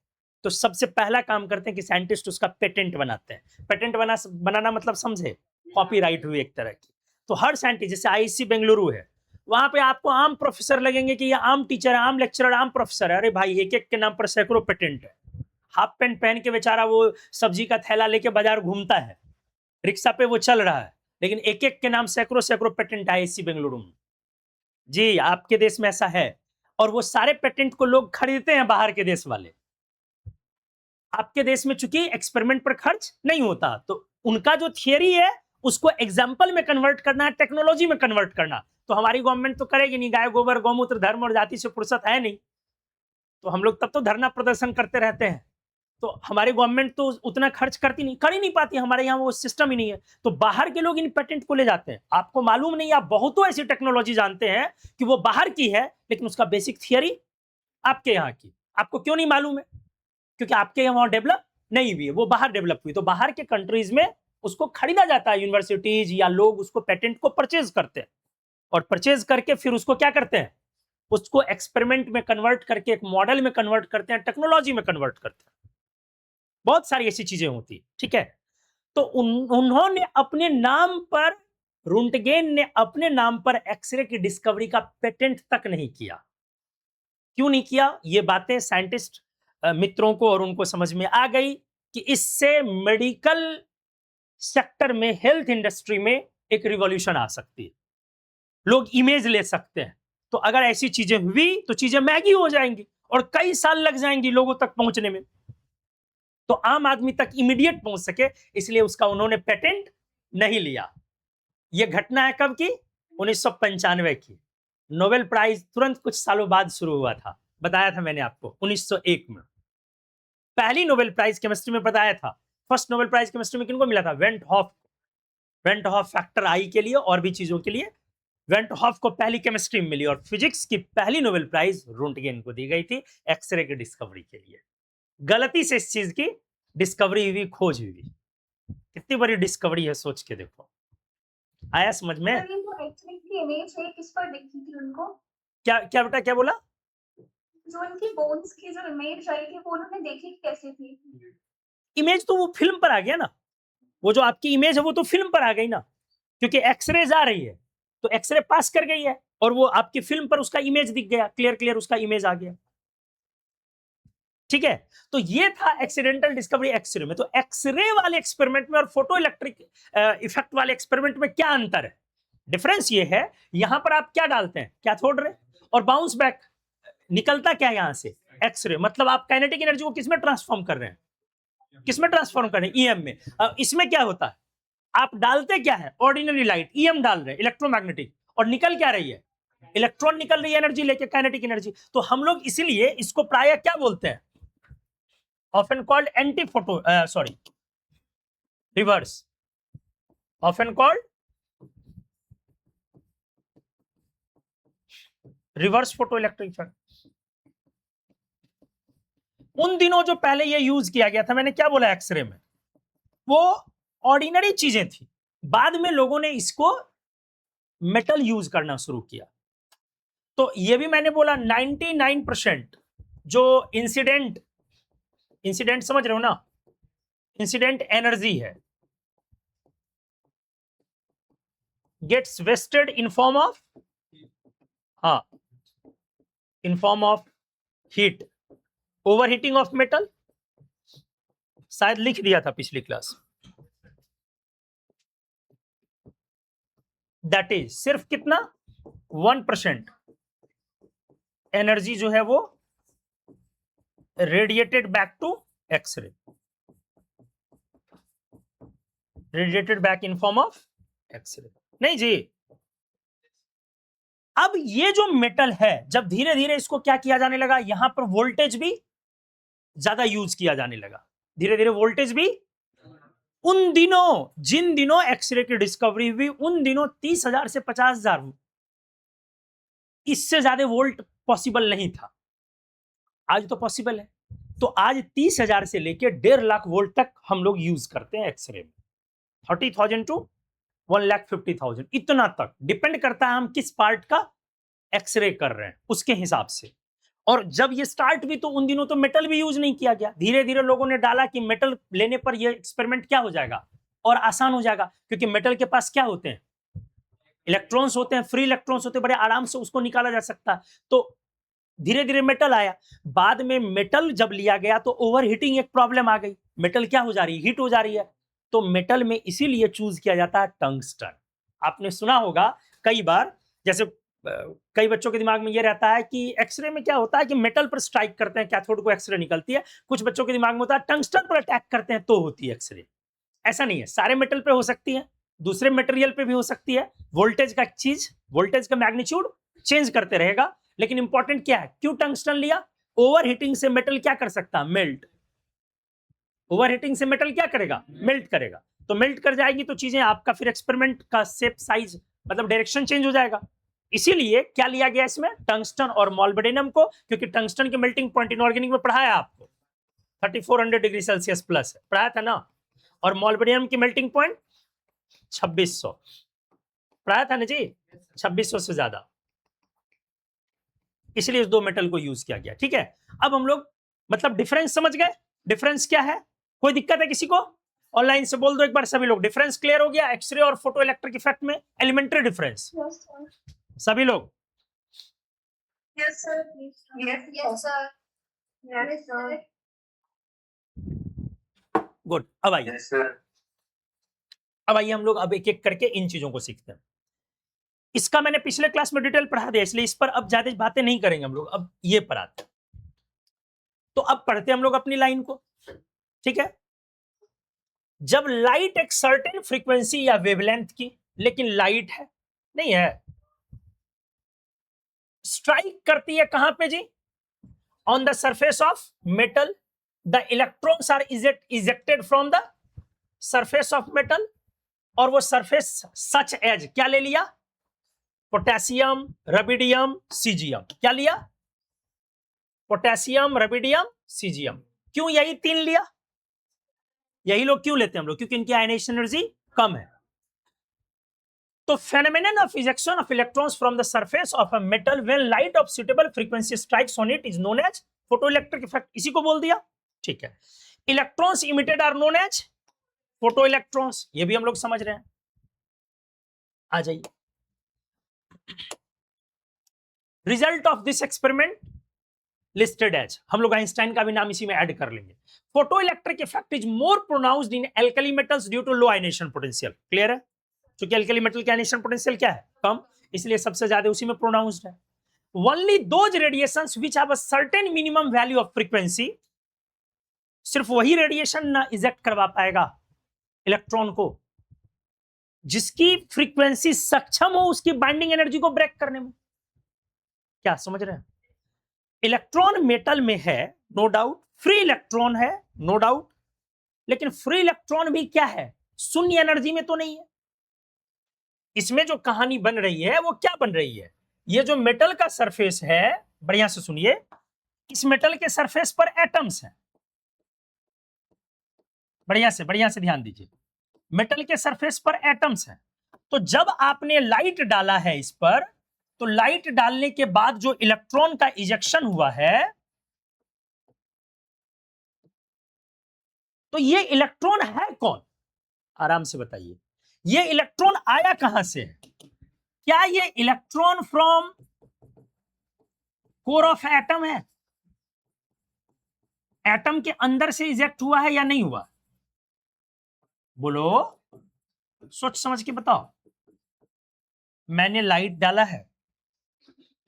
तो सबसे पहला काम करते हैं कि साइंटिस्ट उसका पेटेंट बनाते हैं। पेटेंट बनाना मतलब समझे, कॉपीराइट हुई एक तरह की। तो हर साइंटिस्ट, जैसे आईआईसी बेंगलुरु है, वहां पे आपको आम प्रोफेसर लगेंगे कि ये आम टीचर है, आम लेक्चरर, आम प्रोफेसर है। अरे भाई, एक एक के नाम पर सैकड़ों पेटेंट है। हाफ पैंट पहन के बेचारा वो सब्जी का थैला लेके बाजार घूमता है, रिक्शा पे वो चल रहा है, लेकिन एक एक के नाम सैकड़ों सैकड़ों पेटेंट आईआईसी बेंगलुरु में। जी, आपके देश में ऐसा है। और वो सारे पेटेंट को लोग खरीदते हैं, बाहर के देश वाले। आपके देश में चूंकि एक्सपेरिमेंट पर खर्च नहीं होता, तो उनका जो थियरी है उसको एग्जाम्पल में कन्वर्ट करना है, टेक्नोलॉजी में कन्वर्ट करना। तो हमारी गवर्नमेंट तो करेगी नहीं, गाय गोबर गौमूत्र धर्म और जाति से फुर्सत है नहीं। तो हम लोग तब तो धरना प्रदर्शन करते रहते हैं। तो हमारी गवर्नमेंट तो उतना खर्च करती नहीं, कर ही नहीं पाती, हमारे यहाँ वो सिस्टम ही नहीं है। तो बाहर के लोग इन पेटेंट को ले जाते हैं। आपको मालूम नहीं, आप बहुतों ऐसी टेक्नोलॉजी जानते हैं कि वो बाहर की है, लेकिन उसका बेसिक थियरी आपके यहाँ की। आपको क्यों नहीं मालूम है? क्योंकि आपके यहाँ डेवलप नहीं हुई है, वो बाहर डेवलप हुई। तो बाहर के कंट्रीज में उसको खरीदा जाता है, यूनिवर्सिटीज या लोग उसको पेटेंट को परचेज करते हैं, और परचेज करके फिर उसको क्या करते हैं, उसको एक्सपेरिमेंट में कन्वर्ट करके, एक मॉडल में कन्वर्ट करते हैं, टेक्नोलॉजी में कन्वर्ट करते हैं। बहुत सारी ऐसी चीजें होती है, ठीक है। तो उन्होंने अपने नाम पर, रुंटगेन ने अपने नाम पर एक्सरे की डिस्कवरी का पेटेंट तक नहीं किया। क्यों नहीं किया? ये बातें साइंटिस्ट मित्रों को और उनको समझ में आ गई कि इससे मेडिकल सेक्टर में, हेल्थ इंडस्ट्री में एक रिवॉल्यूशन आ सकती है, लोग इमेज ले सकते हैं। तो अगर ऐसी चीजें हुई तो चीजें महंगी हो जाएंगी और कई साल लग जाएंगी लोगों तक पहुंचने में, तो आम आदमी तक इमीडिएट पहुंच सके, इसलिए उसका उन्होंने पेटेंट नहीं लिया। यह घटना है कब की? 1995 की। नोबेल प्राइज तुरंत कुछ सालों बाद शुरू हुआ था, बताया था मैंने आपको 1901 में पहली नोबेल प्राइज केमिस्ट्री में बताया था। फर्स्ट नोबेल प्राइज केमिस्ट्री में किनको मिला था? वेंट हॉफ फैक्टर आई के लिए और भी चीजों के लिए वेंट हॉफ को पहली केमिस्ट्री में मिली, और फिजिक्स की पहली नोबेल प्राइज रोंटगेन को दी गई थी एक्सरे की डिस्कवरी के लिए। गलती से इस चीज की डिस्कवरी हुई, खोज हुई। कितनी बड़ी डिस्कवरी है, सोच के देखो। आया समझ में? सर, ये जो एक्सरे की इमेज है किस पर दिखी थी उनको? क्या क्या बेटा, क्या बोला? जो उनकी बोन्स की जो इमेज आई थी वो उन्होंने देखी कैसे थी? इमेज तो वो फिल्म पर आ गया ना, वो जो आपकी इमेज है वो तो फिल्म पर आ गई ना, क्योंकि एक्सरेज आ रही है तो एक्सरे पास कर गई है और वो आपकी फिल्म पर उसका इमेज दिख गया, क्लियर उसका इमेज आ गया। ठीक है, तो ये था एक्सीडेंटल डिस्कवरी एक्सरे में। तो एक्सरे वाले एक्सपेरिमेंट में और फोटो इलेक्ट्रिक इफेक्ट वाले एक्सपेरिमेंट में क्या अंतर है? डिफरेंस ये है, यहां पर आप क्या डालते हैं, कैथोड रे, और बाउंस बैक निकलता क्या है यहां से? एक्सरे। मतलब आप काइनेटिक एनर्जी को किसमें ट्रांसफॉर्म कर रहे हैं? किसमें ट्रांसफॉर्म कर रहे हैं? ईएम में। इसमें क्या होता है, आप डालते क्या है? ऑर्डिनरी लाइट, ईएम डाल रहे हैं, इलेक्ट्रोमैग्नेटिक, और निकल क्या रही है? इलेक्ट्रॉन निकल रही है एनर्जी लेके, काइनेटिक एनर्जी। तो हम लोग इसीलिए इसको प्राय क्या बोलते हैं? often called anti-photo reverse, often called reverse photoelectric effect। उन दिनों जो पहले ये यूज किया गया था, मैंने क्या बोला एक्सरे में, वो ऑर्डिनरी चीजें थी। बाद में लोगों ने इसको मेटल यूज करना शुरू किया। तो ये भी मैंने बोला 99% जो इंसिडेंट समझ रहे हो ना, इंसिडेंट एनर्जी है, gets wasted in form of heat, over heating of metal, शायद लिख दिया था पिछली क्लास। दैट इज सिर्फ कितना? 1% एनर्जी जो है वो radiated back to X ray, radiated back in form of X ray. नहीं जी, अब ये जो मेटल है, जब धीरे धीरे इसको क्या किया जाने लगा, यहां पर वोल्टेज भी ज्यादा यूज किया जाने लगा, धीरे धीरे वोल्टेज भी। उन दिनों, जिन दिनों एक्सरे की डिस्कवरी हुई, उन दिनों 30,000 से 50,000, इससे ज्यादा वोल्ट पॉसिबल नहीं था। आज तो पॉसिबल है। तो आज 30,000 से लेकर 1.5 लाख वोल्ट तक हम लोग यूज करते हैं एक्सरे में। 30,000 टू 1,50,000, इतना तक डिपेंड करता है हम किस पार्ट का एक्सरे कर रहे हैं उसके हिसाब से। और जब ये स्टार्ट हुई तो उन दिनों तो मेटल भी यूज नहीं किया गया। धीरे धीरे लोगों ने डाला कि मेटल लेने पर ये एक्सपेरिमेंट क्या हो जाएगा और आसान हो जाएगा, क्योंकि मेटल के पास क्या होते हैं? इलेक्ट्रॉन्स होते हैं, फ्री इलेक्ट्रॉन्स होते हैं, बड़े आराम से उसको निकाला जा सकता है। तो धीरे धीरे मेटल आया। बाद में मेटल जब लिया गया तो ओवर हीटिंग एक प्रॉब्लम आ गई, मेटल क्या हो जा रही है? हीट हो जा रही है। तो मेटल में इसीलिए चूज किया जाता है टंगस्टन। आपने सुना होगा कई बार, जैसे कई बच्चों के दिमाग में यह रहता है कि एक्सरे में क्या होता है कि मेटल पर स्ट्राइक करते हैं, कैथोड को एक्सरे निकलती है। कुछ बच्चों के दिमाग में होता है टंगस्टन पर अटैक करते हैं तो होती है एक्सरे। ऐसा नहीं है, सारे मेटल पे हो सकती है, दूसरे मटेरियल पे भी हो सकती है। वोल्टेज का चीज, वोल्टेज का मैग्नीट्यूड चेंज करते रहेगा। लेकिन इंपॉर्टेंट क्या है, क्यों टंगस्टन लिया? ओवर हीटिंग से मेटल क्या कर सकता है? मेल्ट। ओवर हीटिंग से मेटल क्या करेगा? मेल्ट करेगा। तो मेल्ट कर जाएगी तो चीजें, आपका फिर एक्सपेरिमेंट का शेप, साइज, मतलब डायरेक्शन चेंज हो जाएगा। इसीलिए क्या लिया गया इसमें? टंगस्टन और मॉलिब्डेनम को, क्योंकि टंगस्टन के मेल्टिंग पॉइंट इनऑर्गेनिक में पढ़ाया आपको 3400 डिग्री सेल्सियस प्लस है, पढ़ाया था ना। और मॉलिब्डेनम की मेल्टिंग पॉइंट 2600, पढ़ाया था ना जी, 2600 से ज्यादा। इसलिए इस दो मेटल को यूज किया गया। ठीक है, अब हम लोग मतलब डिफरेंस समझ गए। डिफरेंस क्या है? कोई दिक्कत है किसी को? ऑनलाइन से बोल दो एक बार सभी लोग। डिफरेंस क्लियर हो गया एक्सरे और फोटो इलेक्ट्रिक इफेक्ट में? Elementary difference Yes, sir. सभी लोग? Yes, sir. Yes, sir. Yes, sir. Good. अब आइए, Yes, sir. अब आइए हम लोग अब एक एक करके इन चीजों को सीखते हैं। इसका मैंने पिछले क्लास में डिटेल पढ़ा दिया, इसलिए इस पर अब ज्यादा बातें नहीं करेंगे हम लोग, अब ये पर आते हैं। तो अब पढ़ते हम लोग अपनी लाइन को, ठीक है। जब लाइट एक सर्टेन फ्रीक्वेंसी या वेवलेंथ की, लेकिन लाइट है नहीं है, स्ट्राइक करती है कहां पे जी, on the surface of metal, the electrons are ejected from the surface of metal, और वो सरफेस सच एज क्या ले लिया, पोटेशियम, रबिडियम, सीजियम। क्या लिया, पोटेशियम, रबिडियम, सीजियम। क्यों यही तीन लिया, यही लोग क्यों लेते हैं हम लोग, क्योंकि इनकी आयनेशन एनर्जी कम है। तो phenomenon of ejection of electrons from the surface of a metal when light of suitable frequency strikes on it is known as photoelectric effect. इसी को बोल दिया, ठीक है। Electrons emitted are known as photo electrons, ये भी हम लोग समझ रहे हैं। आ जाइए, result of this experiment listed as, हम लोग आइंस्टाइन का भी नाम इसी में ऐड कर लेंगे। Photo electric effect is more pronounced in alkali metals due to low ionisation potential. Clear है, क्योंकि एल्कली मेटल का आयनेशन पोटेंशियल क्या है, कम, इसलिए सबसे ज्यादा उसी में प्रोनाउंस्ड है। Only those radiations which have a certain minimum value of frequency, सिर्फ वही रेडिएशन ना इजेक्ट करवा पाएगा इलेक्ट्रॉन को जिसकी फ्रीक्वेंसी सक्षम हो उसकी बाइंडिंग एनर्जी को ब्रेक करने में। क्या समझ रहे हैं, इलेक्ट्रॉन मेटल में है नो डाउट, फ्री इलेक्ट्रॉन है नो डाउट, लेकिन फ्री इलेक्ट्रॉन भी क्या है, शून्य एनर्जी में तो नहीं है। इसमें जो कहानी बन रही है वो क्या बन रही है, ये जो मेटल का सरफेस है, बढ़िया से सुनिए, इस मेटल के सरफेस पर एटम्स हैं, बढ़िया से ध्यान दीजिए, मेटल के सरफेस पर एटम्स हैं। तो जब आपने लाइट डाला है इस पर, तो लाइट डालने के बाद जो इलेक्ट्रॉन का इजेक्शन हुआ है, तो ये इलेक्ट्रॉन है कौन, आराम से बताइए, ये इलेक्ट्रॉन आया कहां से है, क्या ये electron from core of atom है, एटम के अंदर से इजेक्ट हुआ है या नहीं हुआ, बोलो, सोच समझ के बताओ। मैंने लाइट डाला है,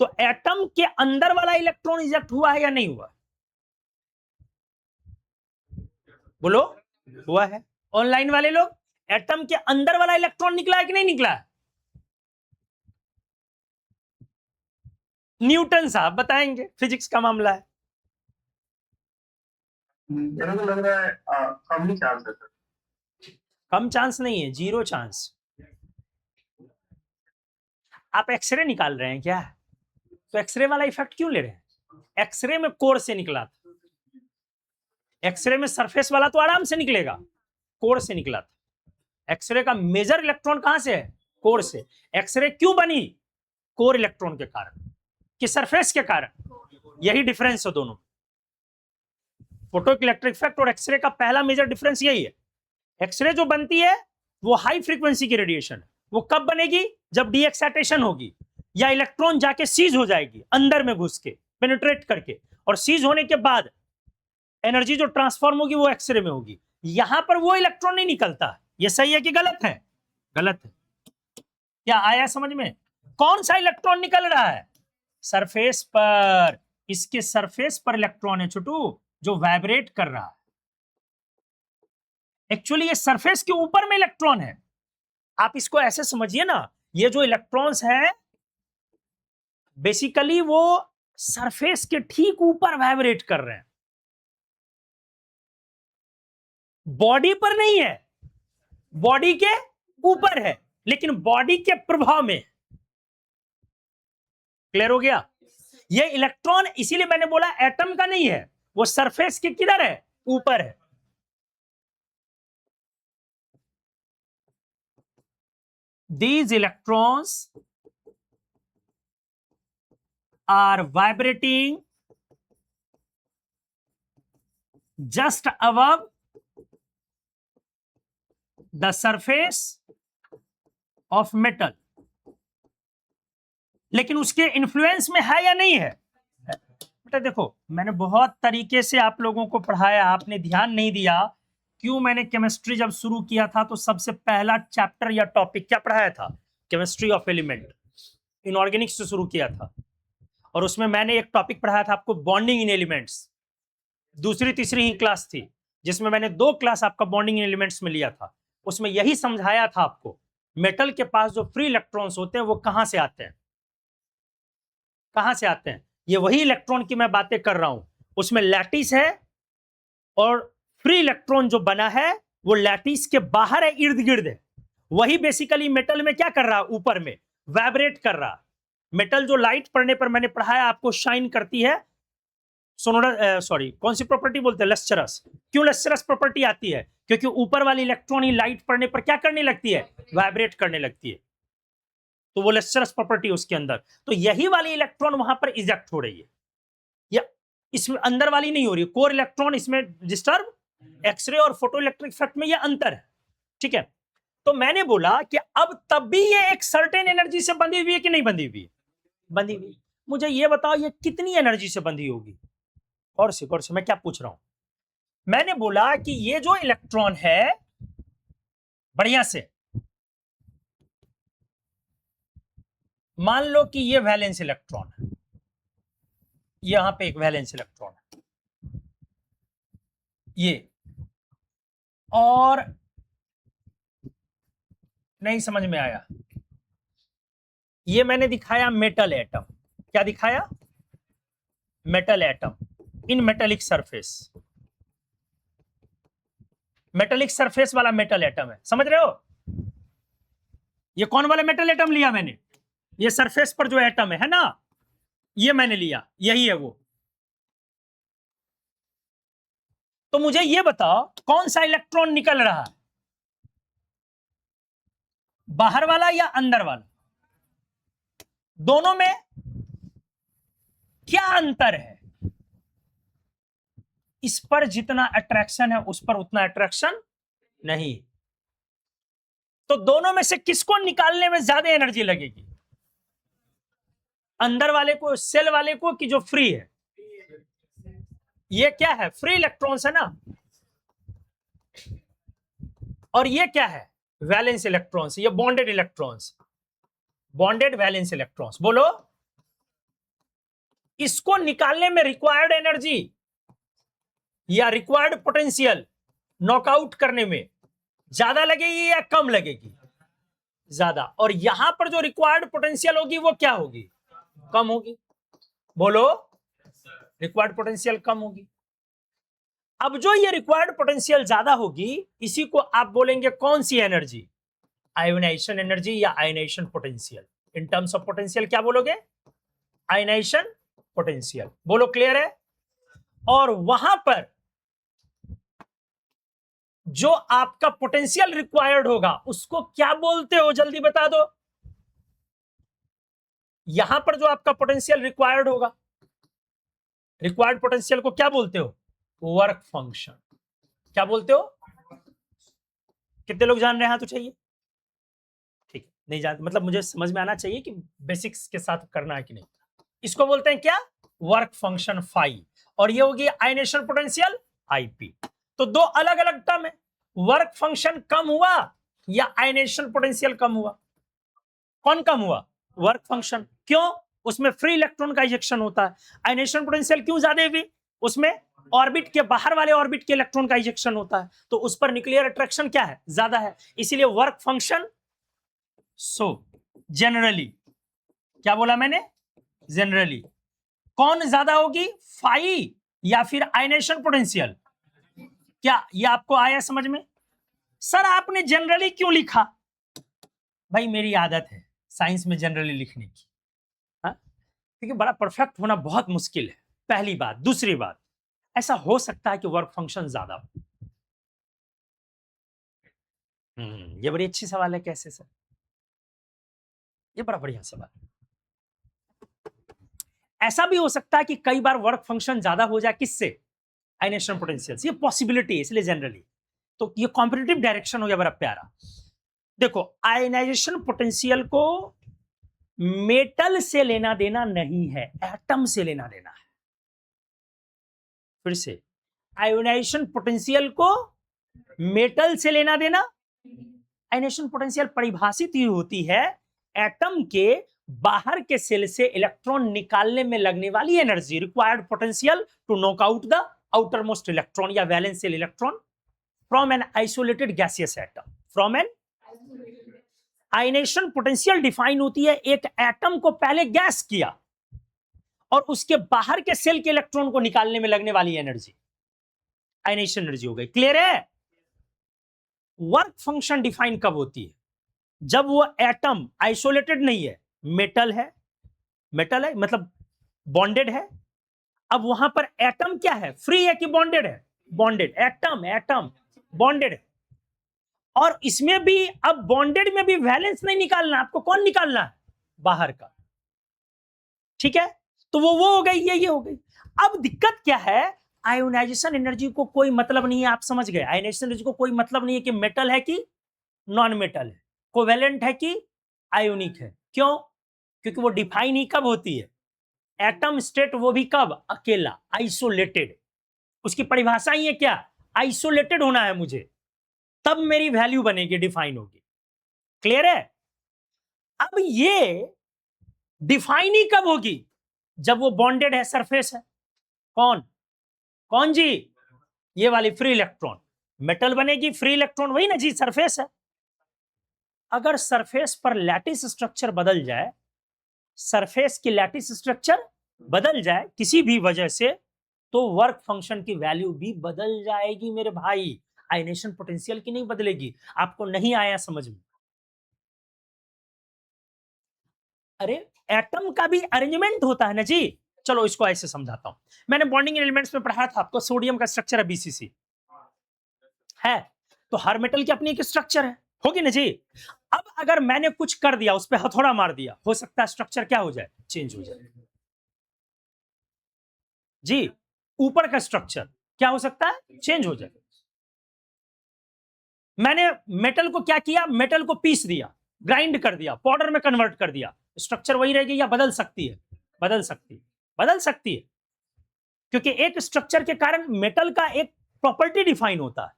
तो एटम के अंदर वाला इलेक्ट्रॉन इजेक्ट हुआ है या नहीं हुआ, बोलो, हुआ है। ऑनलाइन वाले लोग, एटम के अंदर वाला इलेक्ट्रॉन निकला है कि नहीं निकला है, न्यूटन साहब बताएंगे, फिजिक्स का मामला है। मेरे को लग रहा है कम ही चांस है सर। कम चांस नहीं है, जीरो चांस। आप एक्सरे निकाल रहे हैं क्या, तो एक्सरे वाला इफेक्ट क्यों ले रहे हैं, एक्सरे में कोर से निकला था, एक्सरे में सरफेस वाला तो आराम से निकलेगा, कोर से निकला था। एक्सरे का मेजर इलेक्ट्रॉन कहां से है, कोर से। एक्सरे क्यों बनी, कोर इलेक्ट्रॉन के कारण कि सरफेस के कारण, यही डिफरेंस है दोनों। फोटो इलेक्ट्रिक इफेक्ट और एक्सरे का पहला मेजर डिफरेंस यही है, एक्सरे जो बनती है वो हाई फ्रीक्वेंसी की रेडिएशन, वो कब बनेगी, जब डी एक्साइटेशन होगी या इलेक्ट्रॉन जाके सीज हो जाएगी अंदर में घुस के, पेनिट्रेट करके, और सीज होने के बाद एनर्जी जो ट्रांसफॉर्म होगी वो एक्सरे में होगी। यहां पर वो इलेक्ट्रॉन नहीं निकलता। ये सही है कि गलत है, गलत है, क्या आया समझ में, कौन सा इलेक्ट्रॉन निकल रहा है, सरफेस पर, इसके सरफेस पर इलेक्ट्रॉन है छोटू जो वाइब्रेट कर रहा है। एक्चुअली ये सरफेस के ऊपर में इलेक्ट्रॉन है, आप इसको ऐसे समझिए ना, ये जो इलेक्ट्रॉन्स हैं बेसिकली वो सरफेस के ठीक ऊपर वाइब्रेट कर रहे हैं, बॉडी पर नहीं है, बॉडी के ऊपर है, लेकिन बॉडी के प्रभाव में। क्लियर हो गया, ये इलेक्ट्रॉन, इसीलिए मैंने बोला एटम का नहीं है, वो सरफेस के किधर है, ऊपर है। These electrons are vibrating just above the surface of metal, लेकिन उसके इन्फ्लुएंस में है या नहीं है, बेटा देखो मैंने बहुत तरीके से आप लोगों को पढ़ाया, आपने ध्यान नहीं दिया, क्यों मैंने केमिस्ट्री जब शुरू किया था तो सबसे पहला चैप्टर या टॉपिक क्या पढ़ाया था? केमिस्ट्री ऑफ एलिमेंट, इनऑर्गेनिक्स से शुरू किया था। और उसमें मैंने एक टॉपिक पढ़ाया था आपको, बॉन्डिंग इन एलिमेंट्स। दूसरी तीसरी ही क्लास थी जिसमें मैंने 2 क्लास आपका बॉन्डिंग इन एलिमेंट्स में लिया था। उसमें यही समझाया था आपको मेटल के पास जो फ्री इलेक्ट्रॉन्स होते हैं वो कहां से आते हैं, कहां से आते हैं। ये वही इलेक्ट्रॉन की मैं बातें कर रहा हूं। उसमें लैटिस है और फ्री इलेक्ट्रॉन जो बना है वो लैटिस के बाहर है, इर्द गिर्द है। वही बेसिकली मेटल में क्या कर रहा है, ऊपर में वाइब्रेट कर रहा है। मेटल जो लाइट पड़ने पर मैंने पढ़ाया आपको शाइन करती है, सोनोरस, सॉरी कौन सी प्रॉपर्टी बोलते हैं, लस्चरस। क्यों लस्चरस प्रॉपर्टी आती है? क्योंकि ऊपर वाली इलेक्ट्रॉन ही लाइट पड़ने पर क्या करने लगती है, वाइब्रेट करने लगती है। तो वो लस्चरस प्रॉपर्टी उसके अंदर। तो यही वाली इलेक्ट्रॉन वहां पर इजेक्ट हो रही है, या इसमें अंदर वाली नहीं हो रही है। कोर इलेक्ट्रॉन इसमें डिस्टर्ब, एक्सरे और फोटो इलेक्ट्रिक इफेक्ट में ये अंतर है। ठीक है, तो मैंने बोला कि अब तब भी ये एक सर्टेन एनर्जी से बंधी हुई है कि नहीं बंधी हुई है? बंधी हुई। मुझे ये बताओ ये कितनी एनर्जी से बंधी होगी? और से मैं क्या पूछ रहा हूं, मैंने बोला कि ये जो इलेक्ट्रॉन है, बढ़िया से मान लो कि ये वैलेंस इलेक्ट्रॉन है, यहां पे एक वैलेंस इलेक्ट्रॉन है ये, और नहीं समझ में आया, ये मैंने दिखाया मेटल एटम। क्या दिखाया? Metal atom in metallic surface. Metallic surface वाला मेटल एटम है, समझ रहे हो? ये कौन वाला मेटल एटम लिया मैंने? ये सरफेस पर जो एटम है ना, ये मैंने लिया, यही है वो। तो मुझे ये बताओ कौन सा इलेक्ट्रॉन निकल रहा है, बाहर वाला या अंदर वाला? दोनों में क्या अंतर है? इस पर जितना अट्रैक्शन है उस पर उतना अट्रैक्शन नहीं। तो दोनों में से किसको निकालने में ज्यादा एनर्जी लगेगी? अंदर वाले को, सेल वाले को, कि जो फ्री है? ये क्या है, फ्री इलेक्ट्रॉन्स है ना, और ये क्या है, वैलेंस इलेक्ट्रॉन्स। ये bonded electrons, bonded valence electrons. बोलो, इसको निकालने में रिक्वायर्ड एनर्जी या रिक्वायर्ड पोटेंशियल नॉकआउट करने में ज्यादा लगेगी या कम लगेगी? ज्यादा। और यहां पर जो रिक्वायर्ड पोटेंशियल होगी वो क्या होगी, कम होगी। बोलो, रिक्वायर्ड पोटेंशियल कम होगी। अब जो ये रिक्वायर्ड पोटेंशियल ज्यादा होगी, इसी को आप बोलेंगे कौन सी एनर्जी, आयोनाइजेशन एनर्जी या ionization potential. In terms of potential क्या बोलोगे, आयोनाइजेशन पोटेंशियल। बोलो, क्लियर है? और वहां पर जो आपका पोटेंशियल रिक्वायर्ड होगा उसको क्या बोलते हो, जल्दी बता दो। यहां पर जो आपका पोटेंशियल रिक्वायर्ड होगा, रिक्वायर्ड पोटेंशियल को क्या बोलते हो, वर्क फंक्शन। क्या बोलते हो? कितने लोग जान रहे हैं? तो चाहिए, ठीक है। नहीं जानते मतलब मुझे समझ में आना चाहिए कि बेसिक्स के साथ करना है कि नहीं। इसको बोलते हैं क्या, वर्क फंक्शन फाई। और ये होगी आयनेशन पोटेंशियल आईपी। तो दो अलग अलग टर्म है। वर्क फंक्शन कम हुआ या आयनेशन पोटेंशियल कम हुआ? कौन कम हुआ? Work function. क्यों? उसमें फ्री इलेक्ट्रॉन का इजेक्शन होता है। आयनेशन पोटेंशियल क्यों ज्यादा हुई? उसमें ऑर्बिट के बाहर वाले ऑर्बिट के इलेक्ट्रॉन का इजेक्शन होता है, तो उस पर न्यूक्लियर अट्रैक्शन क्या है, ज्यादा है। इसीलिए वर्क फंक्शन। सो जनरली, क्या बोला मैंने, जनरली कौन ज्यादा होगी, फाई या फिर आयनेशन पोटेंशियल? क्या ये आपको आया समझ में? सर आपने जनरली क्यों लिखा? भाई मेरी आदत है साइंस में जनरली लिखने की, क्योंकि बड़ा परफेक्ट होना बहुत मुश्किल है, पहली बात। दूसरी बात, ऐसा हो सकता है कि वर्क फंक्शन ज्यादा हो। ये बड़ी अच्छी सवाल है, कैसे सर? ये बड़ा बढ़िया सवाल है। ऐसा भी हो सकता है कि कई बार वर्क फंक्शन ज्यादा हो जाए, किससे, आयनेशन पोटेंशियल से। ये पॉसिबिलिटी है, इसलिए जनरली। तो ये कॉम्पिटिटिव डायरेक्शन हो गया बड़ा प्यारा। देखो, आयनाइजेशन पोटेंशियल को मेटल से लेना देना नहीं है, एटम से लेना देना है। फिर से, आयोनाइजेशन पोटेंशियल को मेटल से लेना देना। आयनेशन पोटेंशियल परिभाषित ही होती है एटम के बाहर के सेल से इलेक्ट्रॉन निकालने में लगने वाली energy, required potential to knock out the outermost electron या valence shell electron from an isolated gaseous atom. From an ionisation potential define होती है एक एटम को पहले गैस किया और उसके बाहर के सेल के इलेक्ट्रॉन को निकालने में लगने वाली एनर्जी आयनेशन एनर्जी हो गई। क्लियर है? वर्क फंक्शन डिफाइन कब होती है? जब वो एटम आइसोलेटेड नहीं है, मेटल है, मेटल है मतलब बॉन्डेड है। अब वहां पर एटम क्या है, फ्री है कि बॉन्डेड है? बॉन्डेड। एटम एटम बॉन्डेड है और इसमें भी अब बॉन्डेड में भी वैलेंस नहीं निकालना, आपको कौन निकालना है? बाहर का। ठीक है, तो वो हो गई, ये हो गई। अब दिक्कत क्या है, आयोनाइजेशन एनर्जी को कोई मतलब नहीं है, आप समझ गए। आयोनाइजेशन एनर्जी को कोई मतलब नहीं है कि मेटल है कि नॉन मेटल है, कोवेलेंट है कि आयोनिक है। क्यों? क्योंकि वो डिफाइन ही कब होती है? एटम स्टेट, वो भी कब? अकेला, आइसोलेटेड। उसकी परिभाषा ही है क्या? आइसोलेटेड होना है मुझे, तब मेरी वैल्यू बनेगी, डिफाइन होगी। क्लियर है? अब ये डिफाइन ही कब होगी? जब वो बॉन्डेड है, सरफेस है। कौन कौन जी? ये वाली फ्री इलेक्ट्रॉन। मेटल बनेगी, फ्री इलेक्ट्रॉन वही ना जी, सरफेस है। अगर सरफेस पर लैटिस स्ट्रक्चर बदल जाए, सरफेस की लैटिस स्ट्रक्चर बदल जाए किसी भी वजह से, तो वर्क फंक्शन की वैल्यू भी बदल जाएगी मेरे भाई। आयनेशन पोटेंशियल की नहीं बदलेगी। आपको नहीं आया समझ में? अरे एटम का भी अरेंजमेंट होता है ना जी। चलो इसको ऐसे समझाता हूं। मैंने बॉन्डिंग एलिमेंट्स में पढ़ाया था आपको, सोडियम का स्ट्रक्चर है बीसीसी है, तो हर मेटल की अपनी एक स्ट्रक्चर है, होगी ना जी। अब अगर मैंने कुछ कर दिया, उस पर हथौड़ा मार दिया, हो सकता है स्ट्रक्चर क्या हो जाए? चेंज हो जाए जी। ऊपर का स्ट्रक्चर क्या हो सकता है? चेंज हो जाए। मैंने मेटल को क्या किया? मेटल को पीस दिया, ग्राइंड कर दिया, पाउडर में कन्वर्ट कर दिया, स्ट्रक्चर वही रहेगी या बदल सकती है? बदल सकती है, बदल सकती है, क्योंकि एक स्ट्रक्चर के कारण मेटल का एक प्रॉपर्टी डिफाइन होता है।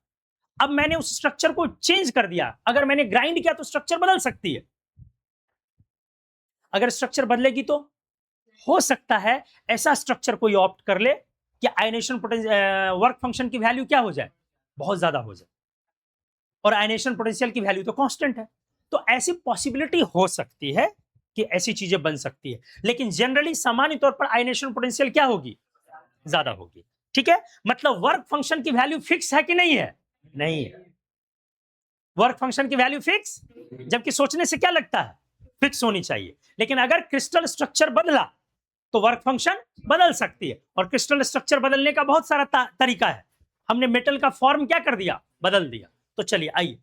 अब मैंने उस स्ट्रक्चर को चेंज कर दिया, अगर मैंने ग्राइंड किया तो स्ट्रक्चर बदल सकती है। अगर स्ट्रक्चर बदलेगी तो हो सकता है ऐसा स्ट्रक्चर कोई ऑप्ट कर ले कि आयनेशन वर्क फंक्शन की वैल्यू क्या हो जाए? बहुत ज्यादा हो जाए, और आयनेशन पोटेंशियल की वैल्यू तो कांस्टेंट है। तो ऐसी पॉसिबिलिटी हो सकती है कि ऐसी चीजें बन सकती है, लेकिन जनरली सामान्य तौर पर आयनेशन पोटेंशियल क्या होगी? ज्यादा होगी। ठीक है, मतलब वर्क फंक्शन की वैल्यू फिक्स है कि नहीं है? नहीं है। वर्क फंक्शन की वैल्यू फिक्स, जबकि सोचने से क्या लगता है? फिक्स होनी चाहिए। लेकिन अगर क्रिस्टल स्ट्रक्चर बदला तो वर्क फंक्शन बदल सकती है, और क्रिस्टल स्ट्रक्चर बदलने का बहुत सारा तरीका है। हमने मेटल का फॉर्म क्या कर दिया? बदल दिया। तो चलिए आइए,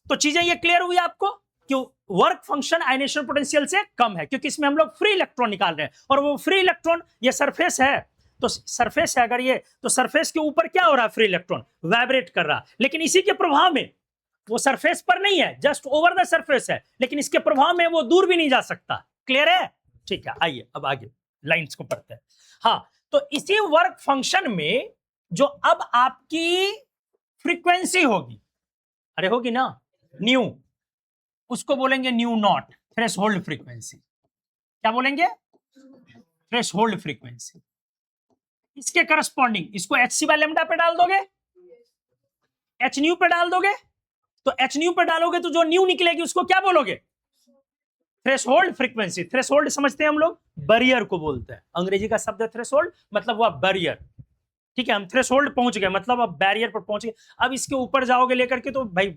तो चीजें ये क्लियर हुई आपको कि वर्क फंक्शन आयनेशन पोटेंशियल से कम है, क्योंकि इसमें हम लोग फ्री इलेक्ट्रॉन निकाल रहे हैं, और वो फ्री इलेक्ट्रॉन, ये सरफेस है, तो सरफेस है अगर ये, तो सरफेस के ऊपर क्या हो रहा है? फ्री इलेक्ट्रॉन वाइब्रेट कर रहा है, लेकिन इसी के प्रभाव में वो सरफेस पर नहीं है, जस्ट ओवर द सरफेस है, लेकिन इसके प्रभाव में वो दूर भी नहीं जा सकता। क्लियर है? ठीक है, आइए अब आगे लाइंस को पढ़ते हैं। हाँ, तो इसी वर्क फंक्शन में जो अब आपकी फ्रीक्वेंसी होगी, अरे होगी ना, न्यू, उसको बोलेंगे न्यू नॉट, थ्रेशोल्ड फ्रीक्वेंसी। क्या बोलेंगे? Threshold frequency. इसके करस्पॉन्डिंग इसको एचसी बाय लैम्डा पे डाल दोगे, एच न्यू पे डाल दोगे, तो एच न्यू पे डालोगे तो जो न्यू निकलेगी उसको क्या बोलोगे? Threshold frequency. थ्रेशोल्ड समझते हैं हम लोग, बैरियर को बोलते हैं। अंग्रेजी का शब्द है थ्रेशोल्ड, मतलब वह बैरियर। ठीक है, हम थ्रेशोल्ड पहुंच गए, मतलब अब बैरियर पर पहुंच गए। अब इसके ऊपर जाओगे लेकर के तो भाई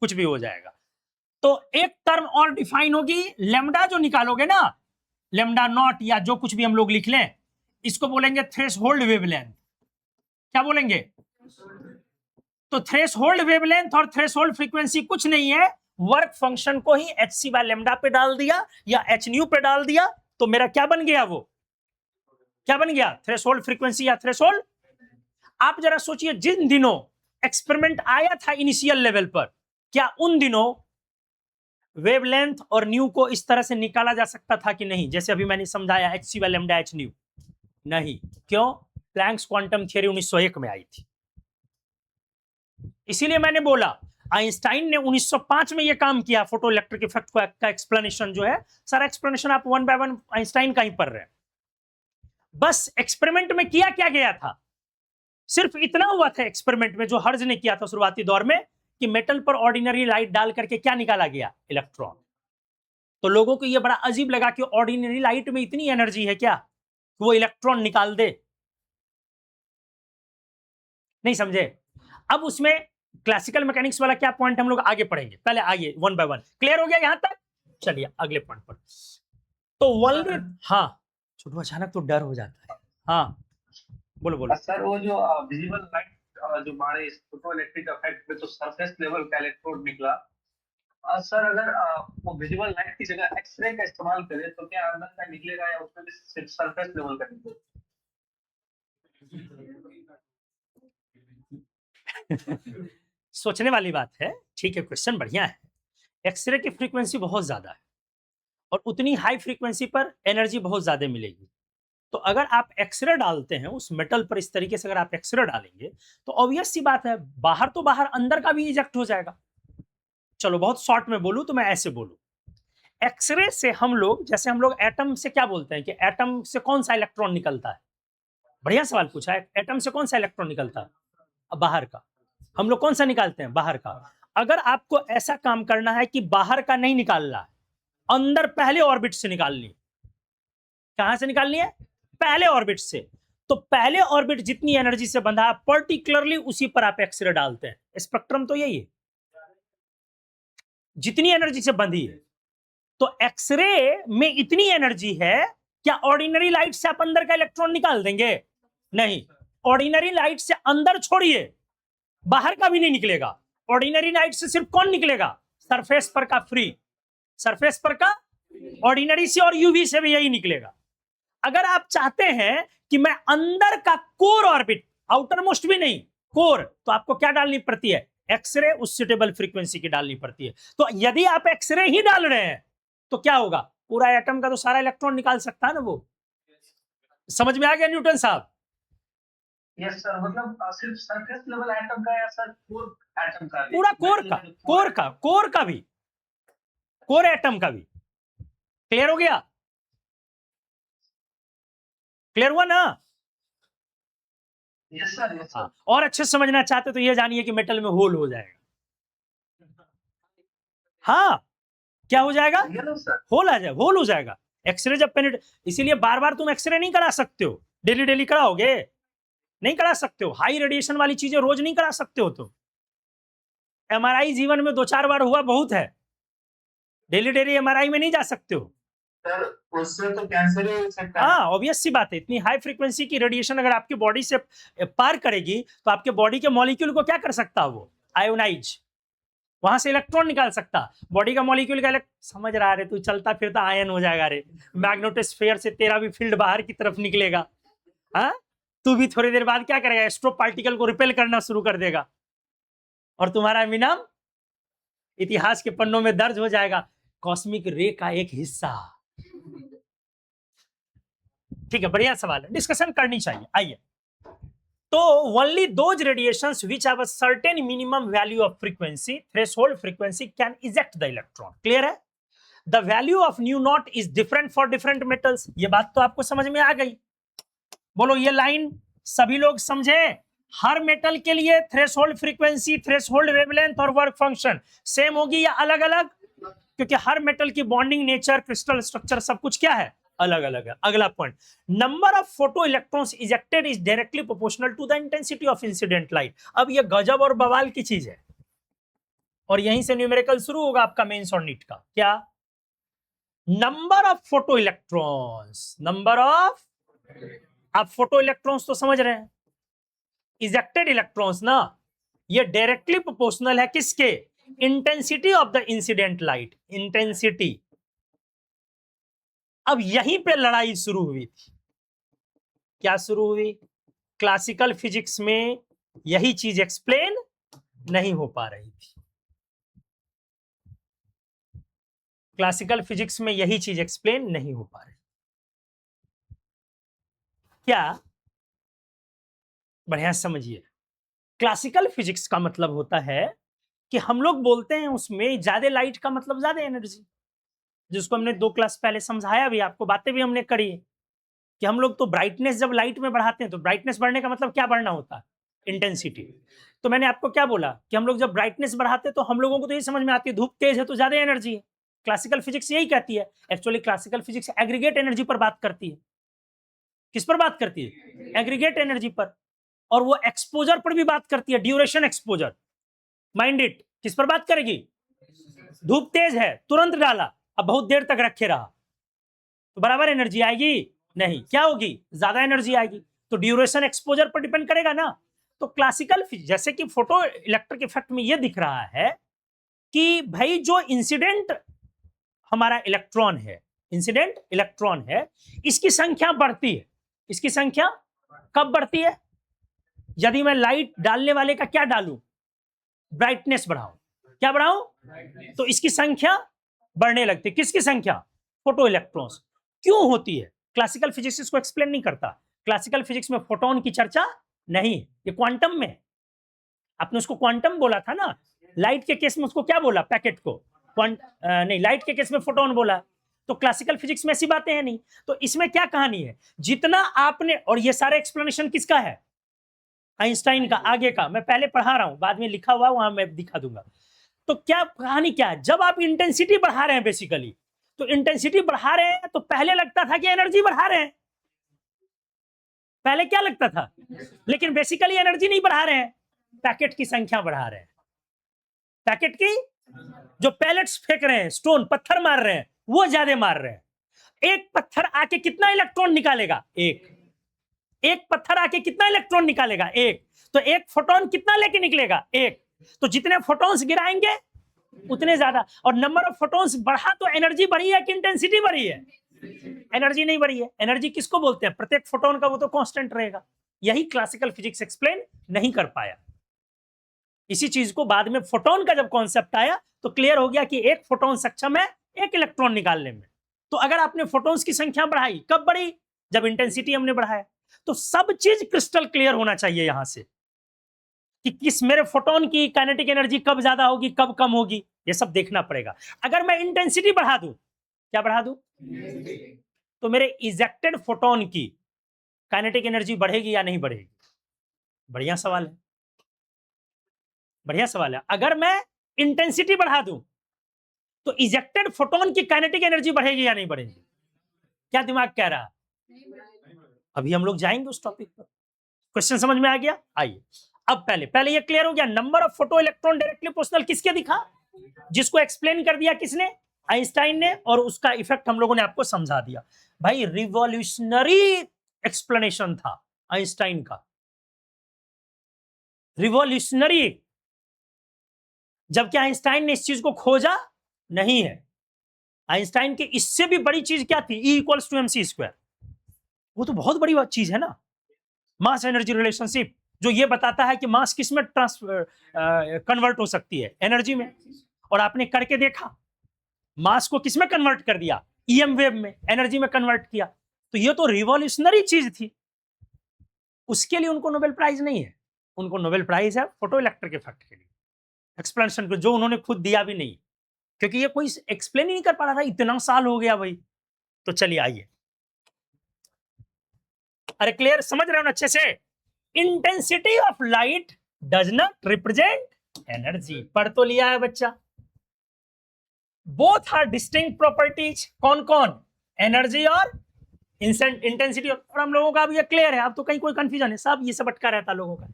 कुछ भी हो जाएगा। तो एक टर्म और डिफाइन होगी, लेमडा जो निकालोगे ना, लेमडा नॉट या जो कुछ भी हम लोग लिख लें, इसको बोलेंगे थ्रेशोल्ड वेवलेंथ। क्या बोलेंगे? तो थ्रेशोल्ड वेवलेंथ और थ्रेशोल्ड फ्रीक्वेंसी कुछ नहीं है, वर्क फंक्शन को ही एच सी बाय लेमडा पे डाल दिया या एच न्यू पे डाल दिया, तो मेरा क्या बन गया? वो क्या बन गया? थ्रेशोल्ड फ्रीक्वेंसी या थ्रेशोल्ड। आप जरा सोचिए, जिन दिनों एक्सपेरिमेंट आया था इनिशियल लेवल पर, क्या उन दिनों वेवलेंथ और न्यू को इस तरह से निकाला जा सकता था कि नहीं? जैसे अभी मैंने समझाया, h c by lambda h nu. नहीं। क्यों? प्लैंक्स क्वांटम थियरी 1901 में आई थी। इसीलिए मैंने बोला आइंस्टाइन ने 1905 में ये काम किया, फोटो इलेक्ट्रिक इफेक्ट का एक्सप्लेनेशन जो है, सारा एक्सप्लेनेशन आप वन बाय वन आइंस्टाइन का ही पढ़ रहे हैं। बस एक्सपेरिमेंट में किया क्या गया था, सिर्फ इतना हुआ था एक्सपेरिमेंट में जो हर्ज ने किया था शुरुआती दौर में, कि मेटल पर ऑर्डिनरी लाइट डाल करके क्या निकाला गया, इलेक्ट्रॉन। तो लोगों को यह बड़ा अजीब लगा कि ऑर्डिनरी लाइट में इतनी एनर्जी है क्या कि वो इलेक्ट्रॉन निकाल दे, नहीं समझे। अब उसमें क्लासिकल मैकेनिक्स वाला क्या पॉइंट हम लोग आगे पढ़ेंगे, पहले आइए वन बाय वन। क्लियर हो गया यहां तक, चलिए अगले पॉइंट पर। तो वल्ली, हाँ छोटू अचानक तो डर हो जाता है, हाँ बोलो बोलो। सर वो जो विजिबल लाइट जो हमारे फोटो इलेक्ट्रिक इफेक्ट पे तो सरफेस लेवल का इलेक्ट्रोड निकला, सर अगर वो विजिबल लाइट की जगह एक्सरे का इस्तेमाल करें तो क्या अंदर का निकलेगा या उसमें भी सिर्फ सरफेस लेवल का निकलेगा? सोचने वाली बात है, ठीक है, क्वेश्चन बढ़िया है। एक्सरे की फ्रीक्वेंसी बहुत ज्यादा है और उतनी हाई फ्रीक्वेंसी पर एनर्जी बहुत ज्यादा मिलेगी। तो अगर आप एक्सरे डालते हैं उस मेटल पर, इस तरीके से अगर आप एक्सरे डालेंगे तो ऑब्वियस सी बात है, बाहर तो बाहर, अंदर का भी इजेक्ट हो जाएगा। चलो बहुत शॉर्ट में बोलूं तो मैं ऐसे बोलूं, एक्सरे से हम लोग, जैसे हम लोग एटम से क्या बोलते हैं कि एटम से कौन सा इलेक्ट्रॉन निकलता है, बढ़िया सवाल पूछा है, एटम से कौन सा इलेक्ट्रॉन निकलता है, बाहर का। हम लोग कौन सा निकालते हैं, बाहर का। अगर आपको ऐसा काम करना है कि बाहर का नहीं निकालना है, अंदर पहले ऑर्बिट से निकालनी है। कहां से निकालनी है, पहले ऑर्बिट से। तो पहले ऑर्बिट जितनी एनर्जी से बंधा है पर्टिकुलरली उसी पर आप एक्सरे डालते हैं। स्पेक्ट्रम तो यही है, जितनी एनर्जी से बंधी है। तो एक्सरे में इतनी एनर्जी है, क्या ऑर्डिनरी लाइट से आप अंदर का इलेक्ट्रॉन निकाल देंगे, नहीं। ऑर्डिनरी लाइट से अंदर छोड़िए, बाहर का भी नहीं निकलेगा। ऑर्डिनरी लाइट से सिर्फ कौन निकलेगा, सरफेस पर का फ्री, सरफेस पर का। ऑर्डिनरी से और यूवी से भी यही निकलेगा। अगर आप चाहते हैं कि मैं अंदर का कोर ऑर्बिट, आउटर मोस्ट भी नहीं, कोर, तो आपको क्या डालनी पड़ती है, एक्सरे उस सुटेबल फ्रीक्वेंसी की डालनी पड़ती है। तो यदि आप एक्सरे ही डाल रहे हैं तो क्या होगा, पूरा एटम का तो सारा इलेक्ट्रॉन निकाल सकता है ना वो। समझ में आ गया न्यूटन साहब। यस सर, मतलब सिर्फ सरफेस लेवल एटम का या सर कोर एटम का भी? पूरा कोर का, कोर का भी, कोर एटम का भी। क्लियर हो गया, क्लियर हुआ ना। Yes sir, yes sir. और अच्छे से समझना चाहते तो ये जानिए कि मेटल में होल हो जाएगा। हाँ, क्या हो जाएगा, होल आ जाएगा, होल हो जाएगा। एक्सरे जब पेनिट, इसीलिए बार बार तुम एक्सरे नहीं करा सकते हो, डेली डेली कराओगे, नहीं करा सकते हो। हाई रेडिएशन वाली चीजें रोज नहीं करा सकते हो तुम। एमआरआई जीवन में 2-4 बार हुआ बहुत है, डेली डेली एमआरआई में नहीं जा सकते हो। सर उससे तो कैंसर ही हो सकता है। हाँ, ऑब्वियस सी बात है, इतनी हाई फ्रीक्वेंसी की रेडिएशन अगर आपकी बॉडी से पार करेगी तो आपके बॉडी के मॉलिक्यूल को क्या कर सकता है, वो आयोनाइज, वहां से इलेक्ट्रॉन निकाल सकता। बॉडी का मॉलिक्यूल का समझ रहा है तू, चलता फिरता आयन हो जाएगा रे, मैग्नेटोस्फीयर से तेरा भी फील्ड बाहर की तरफ निकलेगा। हाँ, तू भी थोड़ी देर बाद क्या करेगा, एस्ट्रो पार्टिकल को रिपेल करना शुरू कर देगा और तुम्हारा इनाम इतिहास के पन्नों में दर्ज हो जाएगा, कॉस्मिक रे का एक हिस्सा। ठीक है, बढ़िया सवाल है, डिस्कशन करनी चाहिए। आइए, तो only those radiations which have a certain minimum value of frequency, threshold frequency, can eject the electron. Clear है। The value of nu naught is different for different metals. ये बात तो आपको समझ में आ गई। बोलो ये लाइन सभी लोग समझे। हर मेटल के लिए थ्रेशोल्ड फ्रीक्वेंसी, थ्रेशोल्ड वेवलेंथ और वर्क फंक्शन सेम होगी या अलग अलग, क्योंकि हर मेटल की बॉन्डिंग नेचर, क्रिस्टल स्ट्रक्चर, सब कुछ क्या है, अलग अलग है। अगला point, number of photo electrons ejected is directly proportional to the intensity of incident light. अब ये गजब और बवाल की चीज है, और यहीं से न्यूमेरिकल शुरू होगा आपका मेंस और नीट का। क्या, number of photo electrons, number of, आप फोटो इलेक्ट्रॉन्स तो समझ रहे हैं, इजेक्टेड इलेक्ट्रॉन्स ना, ये डायरेक्टली प्रोपोर्शनल है किसके, intensity of the incident light, intensity. अब यहीं पे लड़ाई शुरू हुई थी। क्या शुरू हुई, क्लासिकल फिजिक्स में यही चीज एक्सप्लेन नहीं हो पा रही थी। क्लासिकल फिजिक्स में यही चीज एक्सप्लेन नहीं हो पा रही। क्या, बढ़िया समझिए, क्लासिकल फिजिक्स का मतलब होता है कि हम लोग बोलते हैं उसमें ज्यादा लाइट का मतलब ज्यादा एनर्जी, जिसको हमने 2 क्लास पहले समझाया भी, आपको बातें भी हमने करी कि हम लोग तो ब्राइटनेस जब लाइट में बढ़ाते हैं तो ब्राइटनेस बढ़ने का मतलब क्या बढ़ना होता है, इंटेंसिटी। तो मैंने आपको क्या बोला कि हम लोग जब ब्राइटनेस बढ़ाते हैं तो हम लोगों को तो ये समझ में आती है धूप तेज है तो ज्यादा एनर्जी है। क्लासिकल फिजिक्स यही कहती है। Actually classical physics aggregate energy पर बात करती है। किस पर बात करती है? एग्रीगेट एनर्जी पर। और वो एक्सपोजर पर भी बात करती है, ड्यूरेशन एक्सपोजर। माइंड इट, किस पर बात करेगी? धूप तेज है, तुरंत डाला, अब बहुत देर तक रखे रहा, तो बराबर एनर्जी आएगी? नहीं, क्या होगी? ज्यादा एनर्जी आएगी। तो ड्यूरेशन एक्सपोजर पर डिपेंड करेगा ना। तो क्लासिकल जैसे कि फोटो इलेक्ट्रिक इफेक्ट में यह दिख रहा है कि भाई जो इंसिडेंट हमारा इलेक्ट्रॉन है, इंसिडेंट इलेक्ट्रॉन है, इसकी संख्या बढ़ती है। इसकी संख्या कब बढ़ती है? यदि मैं लाइट डालने वाले का क्या डालूं? ब्राइटनेस बढ़ाऊं। क्या बढ़ाऊं? तो इसकी संख्या बढ़ने लगती है। किसकी संख्या? Photo electrons. क्यों होती है? क्लासिकल फिजिक्स इसको एक्सप्लेन नहीं करता। क्लासिकल फिजिक्स में फोटोन की चर्चा नहीं, ये क्वांटम में। आपने उसको क्वांटम बोला था ना, लाइट के केस में उसको क्या बोला? पैकेट को नहीं, लाइट के केस में फोटोन बोला। तो क्लासिकल फिजिक्स में ऐसी बातें हैं नहीं। तो इसमें क्या कहानी है? जितना आपने, और ये सारे एक्सप्लेनेशन किसका है? आइंस्टाइन का। आगे का मैं पहले पढ़ा रहा हूं, बाद में लिखा हुआ वहां मैं दिखा दूंगा। तो क्या कहानी क्या है? जब आप इंटेंसिटी बढ़ा रहे हैं बेसिकली, तो इंटेंसिटी बढ़ा रहे हैं तो पहले लगता था कि एनर्जी बढ़ा रहे हैं। पहले क्या लगता था? लेकिन बेसिकली एनर्जी नहीं बढ़ा रहे हैं, पैकेट की संख्या बढ़ा रहे हैं। पैकेट की, जो पैलेट्स फेंक रहे हैं, स्टोन पत्थर मार रहे हैं, वो ज्यादा मार रहे हैं। एक पत्थर आके कितना इलेक्ट्रॉन निकालेगा? एक पत्थर आके कितना इलेक्ट्रॉन निकालेगा? एक। तो एक फोटोन कितना लेके निकलेगा? एक। तो जितने फोटोन्स गिराएंगे उतने ज्यादा। और नंबर ऑफ फोटोन्स बढ़ा तो एनर्जी बढ़ी है कि इंटेंसिटी बढ़ी है? एनर्जी नहीं बढ़ी है। एनर्जी किसको बोलते हैं? प्रत्येक फोटोन का वो तो कांस्टेंट रहेगा। यही क्लासिकल फिजिक्स एक्सप्लेन नहीं कर पाया। इसी चीज को बाद में फोटोन का जब कॉन्सेप्ट आया तो क्लियर हो गया कि एक फोटोन सक्षम है एक इलेक्ट्रॉन निकालने में। तो अगर आपने फोटोन्स की संख्या बढ़ाई, कब बढ़ी? जब इंटेंसिटी हमने बढ़ाया। तो सब चीज क्रिस्टल क्लियर होना चाहिए यहां से कि किस मेरे फोटोन की काइनेटिक एनर्जी कब ज्यादा होगी कब कम होगी, ये सब देखना पड़ेगा। अगर मैं इंटेंसिटी बढ़ा दूं, क्या बढ़ा दूं? तो मेरे इजेक्टेड फोटोन की काइनेटिक एनर्जी बढ़ेगी या नहीं बढ़ेगी? बढ़िया सवाल है, बढ़िया सवाल है। अगर मैं इंटेंसिटी बढ़ा दूं तो इजेक्टेड फोटोन की काइनेटिक एनर्जी बढ़ेगी या नहीं बढ़ेगी? क्या दिमाग कह रहा? अभी हम लोग जाएंगे उस टॉपिक पर। क्वेश्चन समझ में आ गया? आइए अब पहले ये क्लियर हो गया। Number of photo electron directly proportional किसके दिखा? जिसको एक्सप्लेन कर दिया किसने? आइंस्टाइन ने। और उसका इफेक्ट हम लोगों ने आपको समझा दिया। भाई रिवॉल्यूशनरी एक्सप्लेनेशन था आइंस्टाइन का, रिवॉल्यूशनरी। जबकि आइंस्टाइन ने इस चीज को खोजा नहीं है। आइंस्टाइन के इससे भी बड़ी चीज क्या थी? E equals to mc square. वो तो बहुत बड़ी चीज है ना, मास एनर्जी रिलेशनशिप, जो ये बताता है कि मास किस में कन्वर्ट हो सकती है? एनर्जी में। और आपने करके देखा, मास को किस में कन्वर्ट कर दिया? ईएम वेव में, एनर्जी में कन्वर्ट किया। तो ये तो रिवॉल्यूशनरी चीज थी। उसके लिए उनको नोबेल प्राइज नहीं है, उनको नोबेल प्राइज है फोटो इलेक्ट्रिक इफेक्ट के लिए, एक्सप्लेनेशन को, जो उन्होंने खुद दिया भी नहीं, क्योंकि ये कोई एक्सप्लेन ही नहीं कर पा रहा था। इतना साल हो गया भाई। तो चलिए आइए, अरे क्लियर समझ रहे हो ना अच्छे से? Intensity of light does not represent energy. पढ़ तो लिया है बच्चा। Both are distinct properties. कौन कौन? एनर्जी और इंटेंसिटी। और हम लोगों का अब ये क्लियर है, अब तो कहीं कोई कंफ्यूजन है? सब ये सब अटका रहता लोगों का।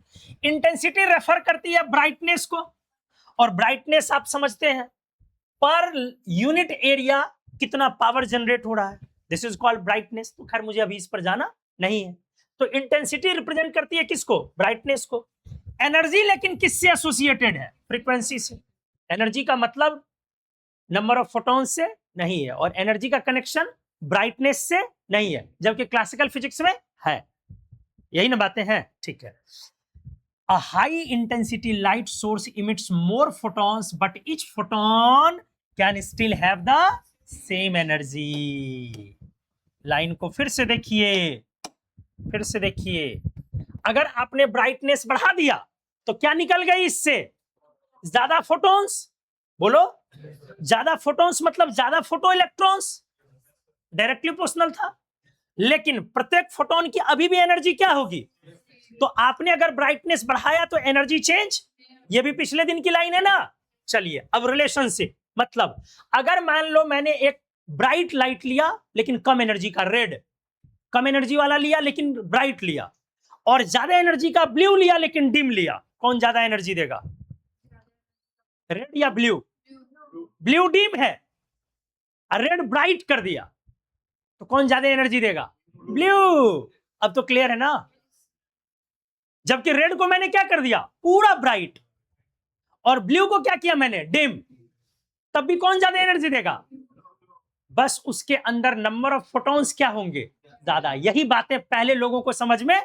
इंटेंसिटी रेफर करती है ब्राइटनेस को, और ब्राइटनेस आप समझते हैं पर यूनिट एरिया कितना पावर जनरेट हो रहा है, दिस इज कॉल्ड ब्राइटनेस। तो खैर मुझे अभी इस पर जाना नहीं है। तो इंटेंसिटी रिप्रेजेंट करती है किसको? ब्राइटनेस को। एनर्जी लेकिन किससे एसोसिएटेड है? फ्रीक्वेंसी से। एनर्जी का मतलब नंबर ऑफ फोटॉन्स से नहीं है, और एनर्जी का कनेक्शन ब्राइटनेस से नहीं है, जबकि क्लासिकल फिजिक्स में है। यही ना बातें हैं? ठीक है। A high intensity light source emits more photons, but each photon can still have the same energy. Line को फिर से देखिए, फिर से देखिए। अगर आपने ब्राइटनेस बढ़ा दिया तो क्या निकल गई इससे? ज्यादा फोटॉन्स। बोलो, ज्यादा फोटॉन्स मतलब ज्यादा फोटो इलेक्ट्रॉन्स, डायरेक्टली प्रोपोर्शनल था। लेकिन प्रत्येक फोटोन की अभी भी एनर्जी क्या होगी? तो आपने अगर ब्राइटनेस बढ़ाया तो एनर्जी चेंज, ये भी पिछले दिन की लाइन है ना। चलिए अब रिलेशनशिप, मतलब अगर मान लो मैंने एक ब्राइट लाइट लिया लेकिन कम एनर्जी का रेड, कम एनर्जी वाला लिया लेकिन ब्राइट लिया, और ज्यादा एनर्जी का ब्लू लिया लेकिन डिम लिया, कौन ज्यादा एनर्जी देगा? रेड या ब्लू? ब्लू डिम है, रेड ब्राइट कर दिया, तो कौन ज्यादा एनर्जी देगा? ब्लू। अब तो क्लियर है ना। जबकि रेड को मैंने क्या कर दिया? पूरा ब्राइट, और ब्लू को क्या किया मैंने? डिम, तब भी कौन ज्यादा एनर्जी देगा? बस उसके अंदर नंबर ऑफ फोटॉन्स क्या होंगे? ज्यादा। यही बातें पहले लोगों को समझ में,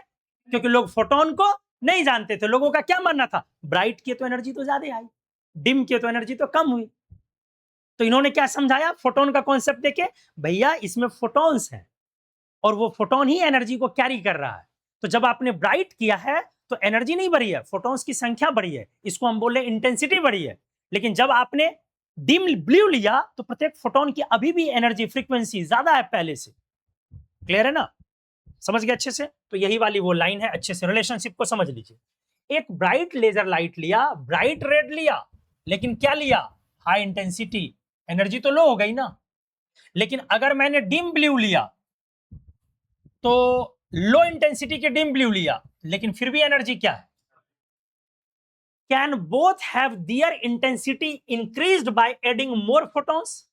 क्योंकि लोग फोटोन को नहीं जानते थे। लोगों का क्या मानना था? ब्राइट की तो एनर्जी तो ज्यादा आई, डिम की तो एनर्जी तो कम हुई। तो इन्होंने क्या समझाया फोटोन का कॉन्सेप्ट देके? भैया इसमें फोटॉन्स हैं और वो फोटोन ही एनर्जी को कैरी कर रहा है। तो जब आपने ब्राइट किया है तो एनर्जी नहीं बढ़ी है, फोटॉन्स की संख्या बढ़ी है, इसको हम बोले इंटेंसिटी बढ़ी है। लेकिन जब आपने डिम ब्लू लिया तो प्रत्येक फोटोन की अभी भी एनर्जी फ्रीक्वेंसी ज्यादा है पहले से। क्लियर है ना? समझ गए अच्छे से? तो यही वाली वो लाइन है, अच्छे से रिलेशनशिप को समझ लीजिए। एक ब्राइट लेजर लाइट लिया, ब्राइट रेड लिया, लेकिन क्या लिया? हाई इंटेंसिटी, एनर्जी तो लो हो गई ना। लेकिन अगर मैंने डिम ब्लू लिया तो लो इंटेंसिटी के डिम ब्लू लिया, लेकिन फिर भी एनर्जी क्या है? Can both have their intensity increased by adding more photons?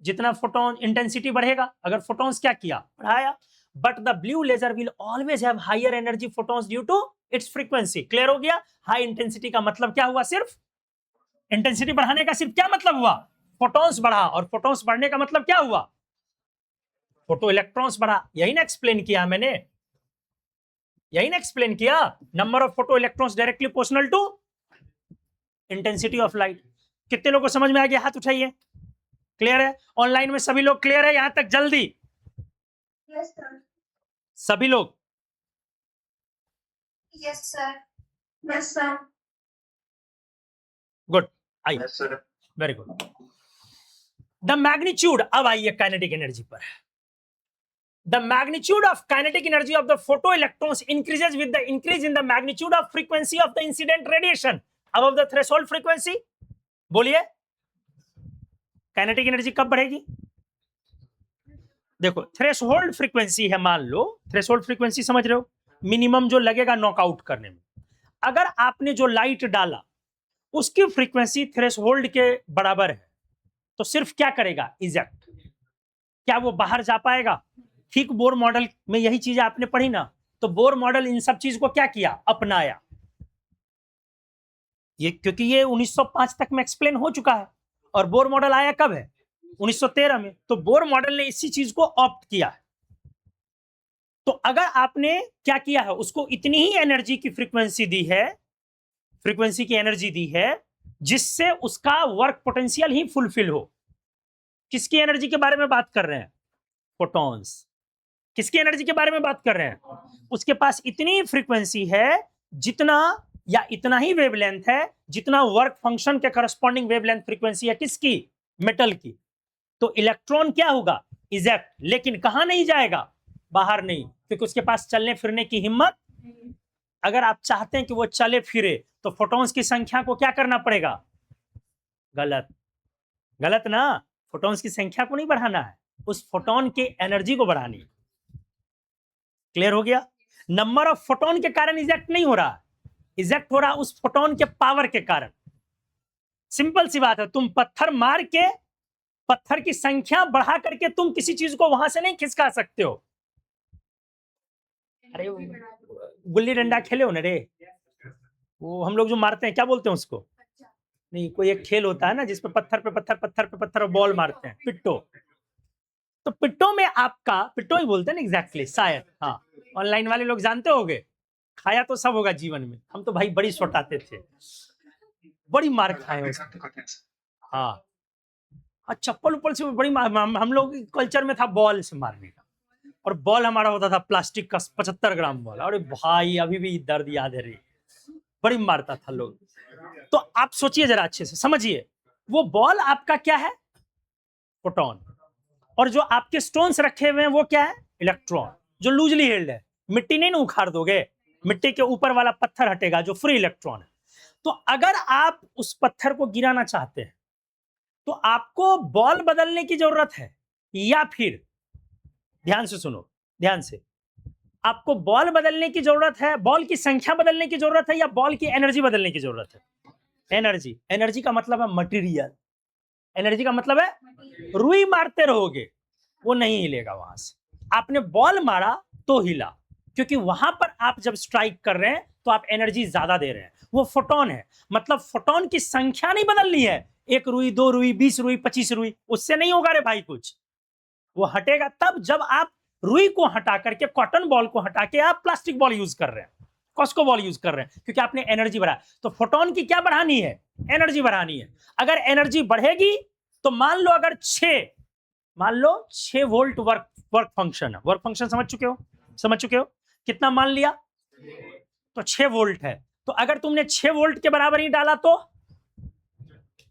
जितना फोटोन इंटेंसिटी बढ़ेगा, अगर फोटॉन्स क्या किया? बढ़ाया। But the blue laser will always have higher energy photons due to its frequency. Clear हो गया? हाई इंटेंसिटी का मतलब क्या हुआ? सिर्फ इंटेंसिटी बढ़ाने का सिर्फ क्या मतलब हुआ? फोटॉन्स बढ़ा, और फोटॉन्स बढ़ने का मतलब क्या हुआ? फोटो इलेक्ट्रॉन्स बढ़ा। यही ना एक्सप्लेन किया मैंने, यही ना एक्सप्लेन किया। Number of photo electrons directly proportional to intensity of light. कितने लोगों को समझ में आ गया? हाथ उठाइए। क्लियर है? ऑनलाइन में सभी लोग क्लियर है यहां तक? जल्दी यस सर। सभी लोग। Yes sir. Yes sir. Good, आइए। Yes, sir. Very good. The magnitude, अब आइए काइनेटिक एनर्जी पर। The magnitude of kinetic energy of the photoelectrons increases with the increase in the magnitude of frequency of the incident radiation above the threshold frequency. बोलिए, kinetic energy कब बढ़ेगी? देखो, threshold frequency है, मान लो threshold frequency समझ रहे हो, minimum जो लगेगा नॉकआउट करने में। अगर आपने जो लाइट डाला उसकी फ्रीक्वेंसी थ्रेशोल्ड के बराबर है तो सिर्फ क्या करेगा? इजेक्ट। क्या वो बाहर जा पाएगा? ठीक बोर मॉडल में यही चीज आपने पढ़ी ना। तो बोर मॉडल इन सब चीज को क्या किया? अपनाया। ये क्योंकि ये 1905 तक में एक्सप्लेन हो चुका है, और बोर मॉडल आया कब है? 1913 में। तो बोर मॉडल ने इसी चीज को ऑप्ट किया है। तो अगर आपने क्या किया है? उसको इतनी ही एनर्जी की फ्रीक्वेंसी दी है, फ्रीक्वेंसी की एनर्जी दी है जिससे उसका वर्क पोटेंशियल ही फुलफिल हो। किसकी एनर्जी के बारे में बात कर रहे हैं? फोटॉन्स। किसकी एनर्जी के बारे में बात कर रहे हैं? उसके पास इतनी फ्रीक्वेंसी है जितना, या इतना ही वेवलेंथ है जितना वर्क फंक्शन के करस्पॉन्डिंग वेवलेंथ फ्रीक्वेंसी है किसकी? मेटल की। तो इलेक्ट्रॉन क्या होगा? इजेक्ट। लेकिन कहां नहीं जाएगा? बाहर नहीं, क्योंकि उसके पास चलने फिरने की हिम्मत। अगर आप चाहते हैं कि वो चले फिरे तो फोटॉन्स की संख्या को क्या करना पड़ेगा? गलत, गलत ना। फोटॉन्स की संख्या को नहीं बढ़ाना है, उस फोटोन के एनर्जी को बढ़ानी। क्लियर हो गया? नंबर ऑफ फोटोन के कारण इजेक्ट नहीं हो रहा, इजेक्ट हो रहा उस फोटोन के पावर के कारण। सिंपल सी बात है, तुम पत्थर मार के पत्थर की संख्या बढ़ा करके तुम किसी चीज को वहां से नहीं खिसका सकते हो। अरे गुल्ली डंडा खेले हो ना रे, वो हम लोग जो मारते हैं क्या बोलते हैं उसको? नहीं, कोई एक खेल होता है ना जिसपे पत्थर पे पत्थर, पत्थर पे पत्थर और बॉल मारते हैं, पिट्टो। तो पिट्टो में आपका, पिट्टो ही बोलते हैं ना एग्जैक्टली, शायद। हाँ, ऑनलाइन वाले लोग जानते होंगे, खाया तो सब होगा जीवन में। हम तो भाई बड़ी छोटाते थे, बड़ी मार खाए। हाँ, चप्पल उप्पल से बड़ी मार। हम लोग कल्चर में था बॉल से मारने का, और बॉल हमारा होता था प्लास्टिक का 75 ग्राम बॉल। अरे भाई अभी भी दर्द याद है रे। बड़ी मारता था लोग। तो आप सोचिए जरा अच्छे से समझिए, वो बॉल आपका क्या है? फोटोन। और जो आपके स्टोन्स रखे हुए हैं वो क्या है? इलेक्ट्रॉन, जो लूजली हेल्ड है। मिट्टी नहीं ना उखाड़ दोगे, मिट्टी के ऊपर वाला पत्थर हटेगा जो फ्री इलेक्ट्रॉन है। तो अगर आप उस पत्थर को गिराना चाहते हैं तो आपको बॉल बदलने की जरूरत है, या फिर ध्यान से सुनो, ध्यान से, आपको बॉल बदलने की जरूरत है, बॉल की संख्या बदलने की जरूरत है, या बॉल की एनर्जी बदलने की जरूरत है? एनर्जी। एनर्जी का मतलब है मटेरियल, एनर्जी का मतलब है रुई मारते रहोगे वो नहीं हिलेगा वहां से। आपने बॉल मारा तो हिला, क्योंकि वहां पर आप जब स्ट्राइक कर रहे हैं तो आप एनर्जी ज्यादा दे रहे हैं। वो फोटोन है, मतलब फोटोन की संख्या नहीं बदलनी है, 1 रुई 2 रुई 20 रुई 25 रुई, उससे नहीं होगा रे भाई कुछ। वो हटेगा तब जब आप रुई को हटा करके, कॉटन बॉल को हटा के आप प्लास्टिक बॉल यूज कर रहे हैं, कॉस्को बॉल यूज कर रहे हैं, क्योंकि आपने एनर्जी बढ़ाया। तो फोटोन की क्या बढ़ानी है? एनर्जी बढ़ानी है। अगर एनर्जी बढ़ेगी तो मान लो अगर 6 वोल्ट वर्क फंक्शन है, वर्क फंक्शन समझ चुके हो कितना मान लिया? तो 6 वोल्ट है। तो अगर तुमने 6 वोल्ट के बराबर ही डाला तो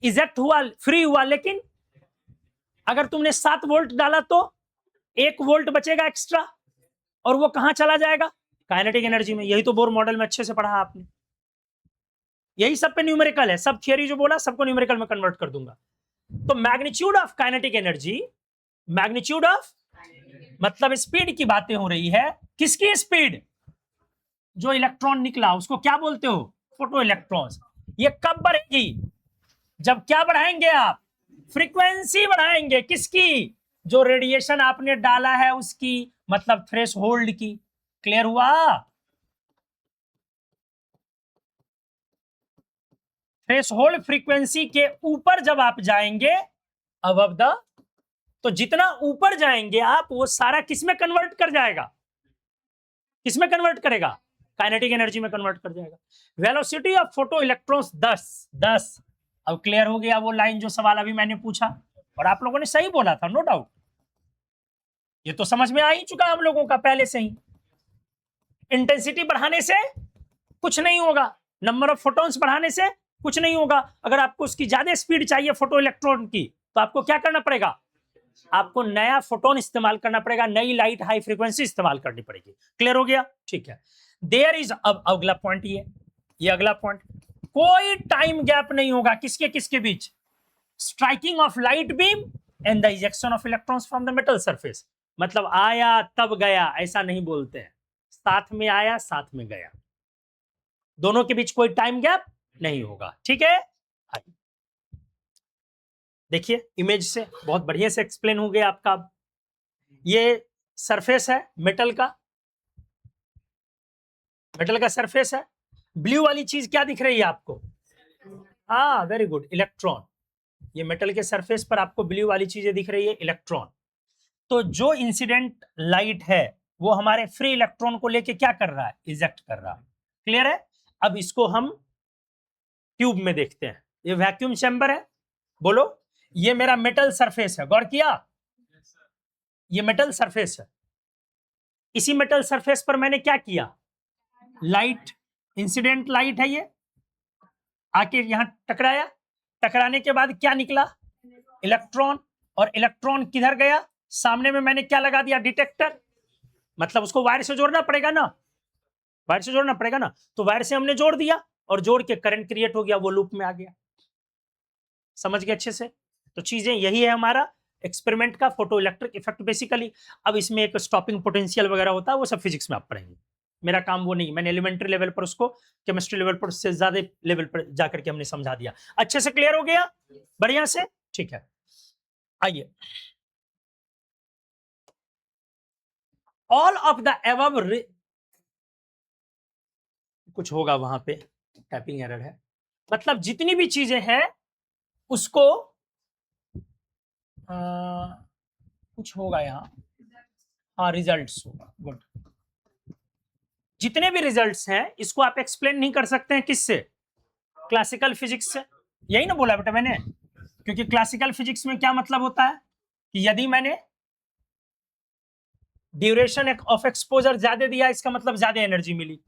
इजेक्ट हुआ, फ्री हुआ। लेकिन अगर तुमने 7 वोल्ट डाला तो 1 वोल्ट बचेगा एक्स्ट्रा, और वो कहां चला जाएगा? काइनेटिक एनर्जी में। यही तो बोर मॉडल में अच्छे से पढ़ा आपने, यही सब पे न्यूमेरिकल है। सब थियरी जो बोला सबको न्यूमेरिकल में कन्वर्ट कर दूंगा। तो magnitude of kinetic energy, magnitude of मतलब स्पीड की बातें हो रही है। किसकी स्पीड? जो इलेक्ट्रॉन निकला उसको क्या बोलते हो? Photo electrons. ये कब बढ़ेगी? जब क्या बढ़ाएंगे आप? फ्रीक्वेंसी बढ़ाएंगे। किसकी? जो रेडिएशन आपने डाला है उसकी, मतलब थ्रेश होल्ड की। क्लियर हुआ? थ्रेश होल्ड फ्रीक्वेंसी के ऊपर जब आप जाएंगे, अबव द, तो जितना ऊपर जाएंगे आप वो सारा किसमें कन्वर्ट कर जाएगा? किसमें कन्वर्ट करेगा? काइनेटिक एनर्जी में कन्वर्ट कर जाएगा। Velocity of photo electrons 10। अब क्लियर हो गया वो लाइन जो सवाल अभी मैंने पूछा, और आप लोगों ने सही बोला था, नो डाउट। ये तो समझ में आ ही चुका हम लोगों का पहले से ही। इंटेंसिटी बढ़ाने से कुछ नहीं होगा, नंबर ऑफ फोटॉन्स बढ़ाने से कुछ नहीं होगा। अगर आपको उसकी ज्यादा स्पीड चाहिए फोटो इलेक्ट्रॉन की, तो आपको क्या करना पड़ेगा? आपको नया फोटोन इस्तेमाल करना पड़ेगा, नई लाइट हाई फ्रीक्वेंसी इस्तेमाल करनी पड़ेगी। क्लियर हो गया? ठीक है। देयर इज, अब अगला पॉइंट ये अगला पॉइंट, कोई टाइम गैप नहीं होगा किसके किसके बीच? Striking of light beam and the ejection of electrons from the metal surface. मतलब आया तब गया ऐसा नहीं बोलते हैं, साथ में आया साथ में गया, दोनों के बीच कोई टाइम गैप नहीं होगा। ठीक है, देखिए इमेज से बहुत बढ़िया से एक्सप्लेन हो गया आपका। ये सरफेस है मेटल का, मेटल का सरफेस है। ब्लू वाली चीज क्या दिख रही है आपको? हाँ, वेरी गुड, इलेक्ट्रॉन। ये मेटल के सरफेस पर आपको ब्लू वाली चीजें दिख रही है, इलेक्ट्रॉन। तो जो इंसिडेंट लाइट है वो हमारे फ्री इलेक्ट्रॉन को लेके क्या कर रहा है? इजेक्ट कर रहा है। क्लियर है? अब इसको हम ट्यूब में देखते हैं। ये वैक्यूम चैम्बर है, बोलो। ये मेरा मेटल सरफेस है, गौर किया? ये मेटल सरफेस है। इसी मेटल सरफेस पर मैंने क्या किया? लाइट, इंसिडेंट लाइट है, ये आके यहां टकराया। टकराने के बाद क्या निकला? इलेक्ट्रॉन। और इलेक्ट्रॉन किधर गया? सामने में मैंने क्या लगा दिया? डिटेक्टर। मतलब उसको वायर से जोड़ना पड़ेगा ना, वायर से जोड़ना पड़ेगा ना। तो वायर से हमने जोड़ दिया और जोड़ के करंट क्रिएट हो गया, वो लूप में आ गया। समझ गए अच्छे से? तो चीजें यही है हमारा एक्सपेरिमेंट का फोटो इलेक्ट्रिक इफेक्ट बेसिकली। अब इसमें एक स्टॉपिंग पोटेंशियल वगैरह होता है, वो सब फिजिक्स में आप पढ़ेंगे, मेरा काम वो नहीं। मैंने एलिमेंट्री लेवल पर उसको केमिस्ट्री लेवल पर से ज्यादा लेवल पर जाकर के हमने समझा दिया। अच्छे से क्लियर हो गया? बढ़िया से, ठीक है। आइए, ऑल ऑफ द एबव, कुछ होगा वहां पे, टाइपिंग एरर है। मतलब जितनी भी चीजें हैं उसको कुछ होगा यहाँ, हाँ रिजल्ट्स होगा, गुड। जितने भी रिजल्ट्स हैं इसको आप एक्सप्लेन नहीं कर सकते हैं किससे? क्लासिकल फिजिक्स से। यही ना बोला बेटा मैंने? क्योंकि क्लासिकल फिजिक्स में क्या मतलब होता है कि यदि मैंने ड्यूरेशन ऑफ एक्सपोजर ज्यादा दिया, इसका मतलब ज्यादा एनर्जी मिली।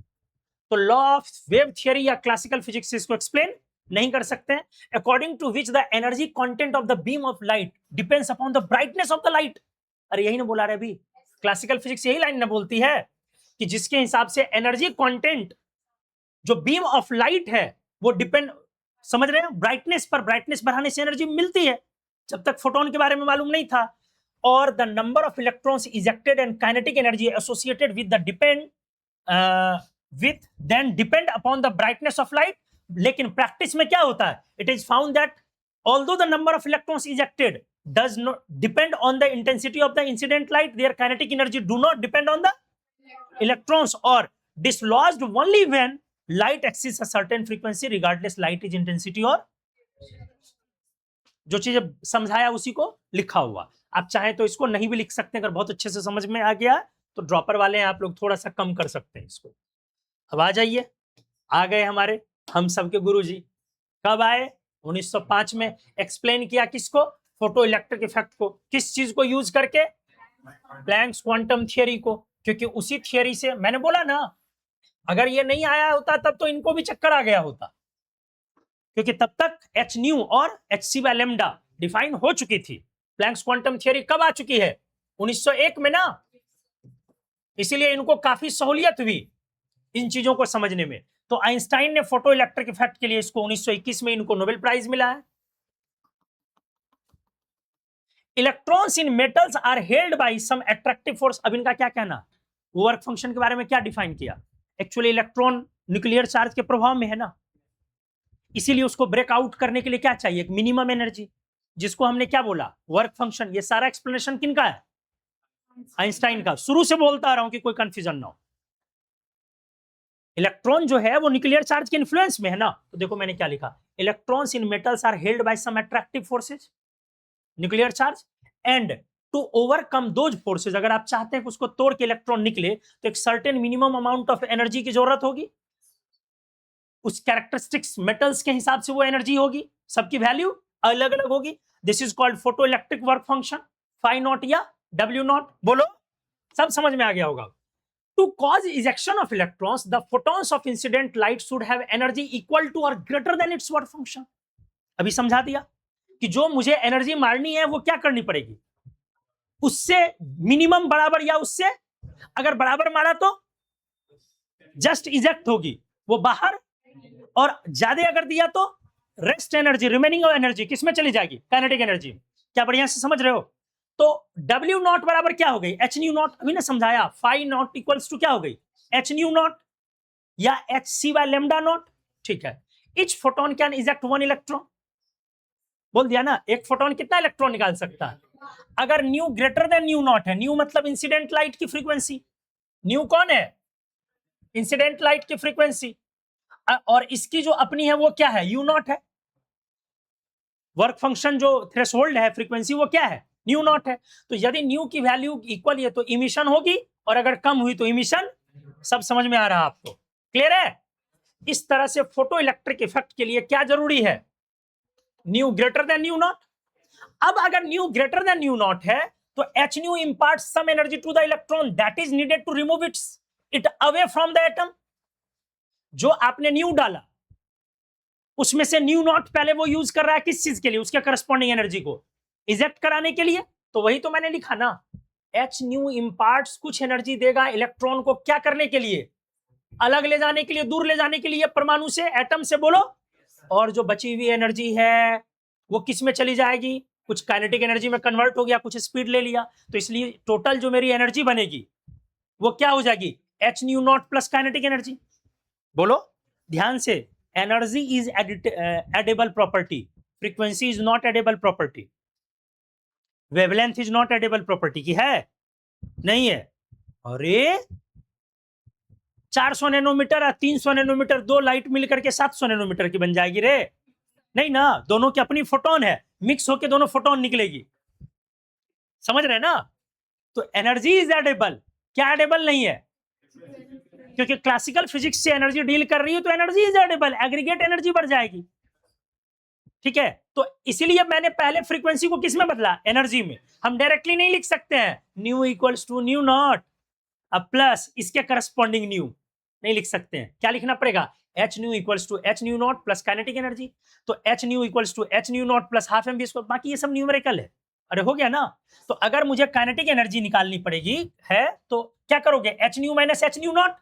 तो लॉ ऑफ वेव थियरी या क्लासिकल फिजिक्स इसको एक्सप्लेन नहीं कर सकते हैं। According to which the energy content of the beam of light depends upon the brightness of the light. अरे यही ना बोला रहे अभी, क्लासिकल फिजिक्स यही लाइन ना बोलती है कि जिसके हिसाब से एनर्जी कंटेंट जो बीम ऑफ लाइट है वो डिपेंड, समझ रहे हैं, ब्राइटनेस पर। ब्राइटनेस बढ़ाने से एनर्जी मिलती है, जब तक फोटोन के बारे में मालूम नहीं था। और the number of electrons ejected and kinetic energy associated with the depend upon the brightness of light. लेकिन प्रैक्टिस में क्या होता है, it is found that although the number of electrons ejected does not depend on the intensity of the incident light, their kinetic energy do not depend on the electrons or dislodged only when light exceeds a certain frequency regardless light is intensity। और जो चीज समझाया उसी को लिखा हुआ। आप चाहें तो इसको नहीं भी लिख सकते हैं, अगर बहुत अच्छे से समझ में आ गया तो ड्रॉपर वाले हैं आप लोग थोड़ा सा कम कर सकते हैं इसको। अब आ जाइए, आ गए हमारे हम सबके गुरुजी। कब आए? 1905 में। एक्सप्लेन किया किसको? फोटो इलेक्ट्रिक इफेक्ट को। किस चीज को यूज करके? प्लैंक्स क्वांटम थियरी को। क्योंकि उसी थियरी से मैंने बोला ना, अगर ये नहीं आया होता तब तो इनको भी चक्कर आ गया होता, क्योंकि तब तक एच न्यू और h c by lambda define हो चुकी थी। प्लैंक्स क्वांटम थियरी कब आ चुकी है? 1901 में ना। इसीलिए इनको काफी सहूलियत हुई इन चीजों को समझने में। तो आइंस्टाइन ने फोटो इलेक्ट्रिक इफेक्ट के लिए इसको 1921 में इनको नोबेल प्राइज मिला है। Electrons in metals are held by some attractive force. अब इनका क्या कहना, वर्क फंक्शन के बारे में क्या डिफाइन किया? एक्चुअली इलेक्ट्रॉन न्यूक्लियर चार्ज के प्रभाव में है ना, इसीलिए उसको ब्रेकआउट करने के लिए क्या चाहिए? एक मिनिमम एनर्जी, जिसको हमने क्या बोला? Work function. ये सारा एक्सप्लेनेशन किनका है? आइंस्टाइन का। शुरू से बोलता आ रहा हूं कि कोई कंफ्यूजन ना हो। इलेक्ट्रॉन जो है वो न्यूक्लियर चार्ज के इन्फ्लुएंस में है ना। तो देखो मैंने क्या लिखा, electrons in metals are held by some attractive forces, nuclear charge, and to overcome those forces, अगर आप चाहते हैं कि उसको तोड़ के इलेक्ट्रॉन निकले तो एक certain minimum amount of energy की जरूरत होगी। उस कैरेक्टरिस्टिक्स मेटल्स के हिसाब से वो एनर्जी होगी, सबकी वैल्यू अलग अलग होगी। This is called photo electric work function, phi naught या डब्ल्यू नॉट। बोलो, सब समझ में आ गया होगा। To cause ejection of electrons the photons of incident light should have energy equal to or greater than its work function. अभी समझा दिया कि जो मुझे एनर्जी मारनी है वो क्या करनी पड़ेगी? उससे मिनिमम बराबर या उससे, अगर बराबर मारा तो जस्ट इजेक्ट होगी वो बाहर, और ज्यादा अगर दिया तो रेस्ट एनर्जी, रिमेनिंग एनर्जी किसमें चली जाएगी? Kinetic energy. क्या बढ़िया से समझ रहे हो? तो डब्ल्यू नॉट बराबर क्या हो गई? H nu not. अभी ना समझाया, फाई नॉट इक्वल्स टू क्या हो गई? एच न्यू नॉट या h c by lambda naught. ठीक है। Each photon can eject one electron. बोल दिया ना, एक फोटोन कितना इलेक्ट्रॉन निकाल सकता है? अगर nu greater than nu naught है, न्यू मतलब इंसिडेंट लाइट की फ्रीक्वेंसी, न्यू कौन है? इंसिडेंट लाइट की फ्रीक्वेंसी, और इसकी जो अपनी है वो क्या है? यू नॉट है। वर्क फंक्शन जो थ्रेशोल्ड है, फ्रीक्वेंसी, वो क्या है? न्यू नॉट है। तो यदि न्यू की वैल्यू इक्वल है तो इमिशन होगी, और अगर कम हुई तो इमिशन। सब समझ में आ रहा है आपको? क्लियर है? इस तरह से फोटो इलेक्ट्रिक इफेक्ट के लिए क्या जरूरी है? Nu greater than nu naught. अब अगर nu greater than nu naught है तो H nu imparts some energy to the electron that is needed to remove it away from the atom. जो आपने न्यू डाला उसमें से न्यू नॉट पहले वो यूज कर रहा है किस चीज के लिए? उसके करस्पॉन्डिंग एनर्जी को इजेक्ट कराने के लिए। तो वही तो मैंने लिखा ना, एच न्यू इंपार्ट्स कुछ एनर्जी देगा इलेक्ट्रॉन को, क्या करने के लिए? अलग ले जाने के लिए, दूर ले जाने के लिए, परमाणु से, एटम से। बोलो। और जो बची हुई एनर्जी है वो किस में चली जाएगी? कुछ काइनेटिक एनर्जी में कन्वर्ट हो गया, कुछ स्पीड ले लिया, तो इसलिए टोटल जो मेरी एनर्जी बनेगी वो क्या हो जाएगी? H nu naught plus kinetic energy. बोलो ध्यान से, energy is edible property, frequency is not edible property, wavelength is not edible property की है, नहीं है। अरे 400 नैनोमीटर और 300 नैनोमीटर, दो लाइट मिलकर के 700 नैनोमीटर की बन जाएगी रे? नहीं ना, दोनों की अपनी फोटोन है, मिक्स होके दोनों फोटोन निकलेगी। समझ रहे ना? तो एनर्जी इज एडेबल। क्या एडेबल नहीं है? क्योंकि क्लासिकल फिजिक्स से एनर्जी डील कर रही है तो energy is edible, aggregate energy बढ़ जाएगी। ठीक है। तो इसीलिए मैंने पहले फ्रीक्वेंसी को किस में बदला? एनर्जी में। हम डायरेक्टली नहीं लिख सकते हैं nu equals to nu naught अब प्लस इसके करस्पॉन्डिंग न्यू, नहीं लिख सकते हैं, क्या लिखना पड़ेगा, H nu equals to H nu naught plus kinetic energy, तो H nu equals to H nu naught plus half M we square, बाकी ये सब न्यूमेरिकल है। अरे हो गया ना। तो अगर मुझे काइनेटिक एनर्जी निकालनी पड़ेगी है तो क्या करोगे, H new minus H nu not,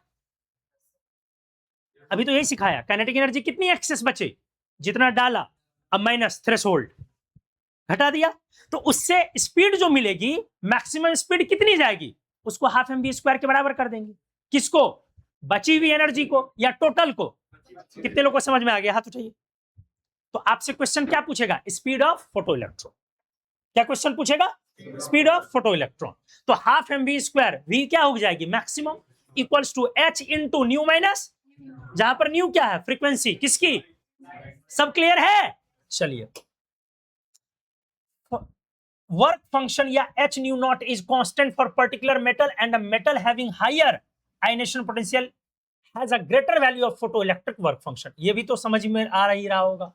अभी तो यही सिखाया, काइनेटिक एनर्जी कितनी एक्सेस बचे, जितना डाला, अब माइनस थ्रेशोल्ड घटा दिया, तो उससे स्पीड जो मिलेगी, मैक्सिमम स्पीड कितनी जाएगी, उसको हाफ एम वी स्क्वायर के बराबर कर देंगे। किसको, बची हुई एनर्जी को या टोटल को। कितने लोगों को समझ में आ गया, हाथ उठाइए। तो आपसे क्वेश्चन क्या पूछेगा, स्पीड ऑफ फोटो इलेक्ट्रॉन, क्या क्वेश्चन पूछेगा, स्पीड ऑफ फोटो इलेक्ट्रॉन। तो half M we square, v क्या हो जाएगी, maximum, equals to h into nu minus, जहां पर न्यू क्या है, फ्रीक्वेंसी किसकी, सब क्लियर है। चलिए, वर्क फंक्शन या h nu naught is constant for particular metal and a metal having higher ionisation potential has a greater value of photoelectric work function. ये भी तो समझ में आ ही रहा होगा।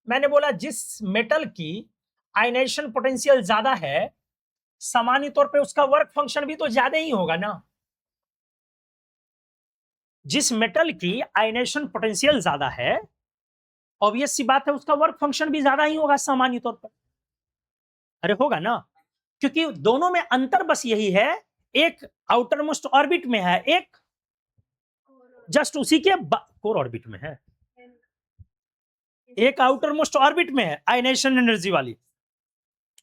मैंने बोला जिस मेटल की आयनेशन पोटेंशियल ज्यादा है, सामान्य तौर पे उसका वर्क फंक्शन भी तो ज्यादा ही होगा ना। जिस मेटल की आयनेशन पोटेंशियल ज्यादा है, ऑब्वियस सी बात है उसका वर्क फंक्शन भी ज्यादा ही होगा सामान्य तौर पर। अरे होगा ना, क्योंकि दोनों में अंतर बस यही है, एक आउटर मोस्ट ऑर्बिट में है, एक जस्ट उसी के कोर ऑर्बिट में है, एक आउटर मोस्ट ऑर्बिट में है आयनेशन एनर्जी वाली,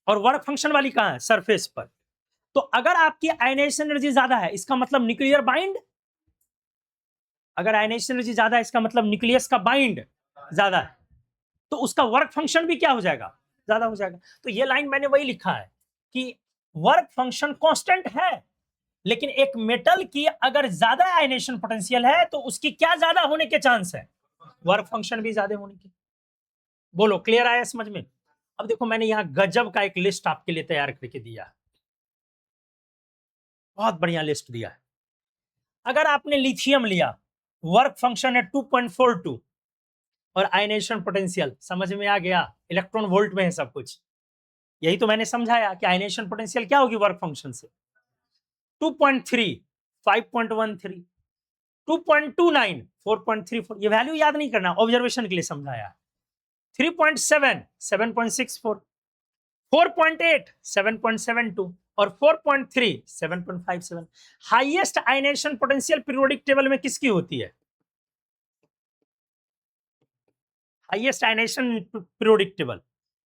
और वर्क फंक्शन वाली कहां है, सरफेस पर। तो अगर आपकी आयनेशन एनर्जी ज्यादा है, इसका मतलब न्यूक्लियर बाइंड, अगर आयनेशन एनर्जी ज्यादा है इसका मतलब न्यूक्लियस का बाइंड ज्यादा है, तो उसका वर्क फंक्शन भी क्या हो जाएगा, ज्यादा हो जाएगा। तो ये लाइन मैंने वही लिखा है कि वर्क फंक्शन कांस्टेंट है, लेकिन एक मेटल की अगर ज्यादा आयनेशन पोटेंशियल है तो उसकी क्या ज्यादा होने के चांस है, वर्क फंक्शन भी ज्यादा होने के। बोलो क्लियर आया समझ में। अब देखो मैंने यहां गजब का एक लिस्ट आपके लिए तैयार करके दिया है, बहुत बढ़िया लिस्ट दिया है। अगर आपने लिथियम लिया, वर्क फंक्शन है 2.42 और आयनेशन पोटेंशियल समझ में आ गया, इलेक्ट्रॉन वोल्ट में है सब कुछ, यही तो मैंने समझाया कि आयनेशन पोटेंशियल क्या होगी वर्क फंक्शन से, 2.3 5.13 2.29 4.34, ये वैल्यू याद नहीं करना, ऑब्जर्वेशन के लिए समझाया। 3.7 7.64 4.8 7.72 और 4.3 7.57। Highest ionisation potential periodic table में किसकी होती है, हाईएस्ट आयनेशन पीरियोडिक टेबल,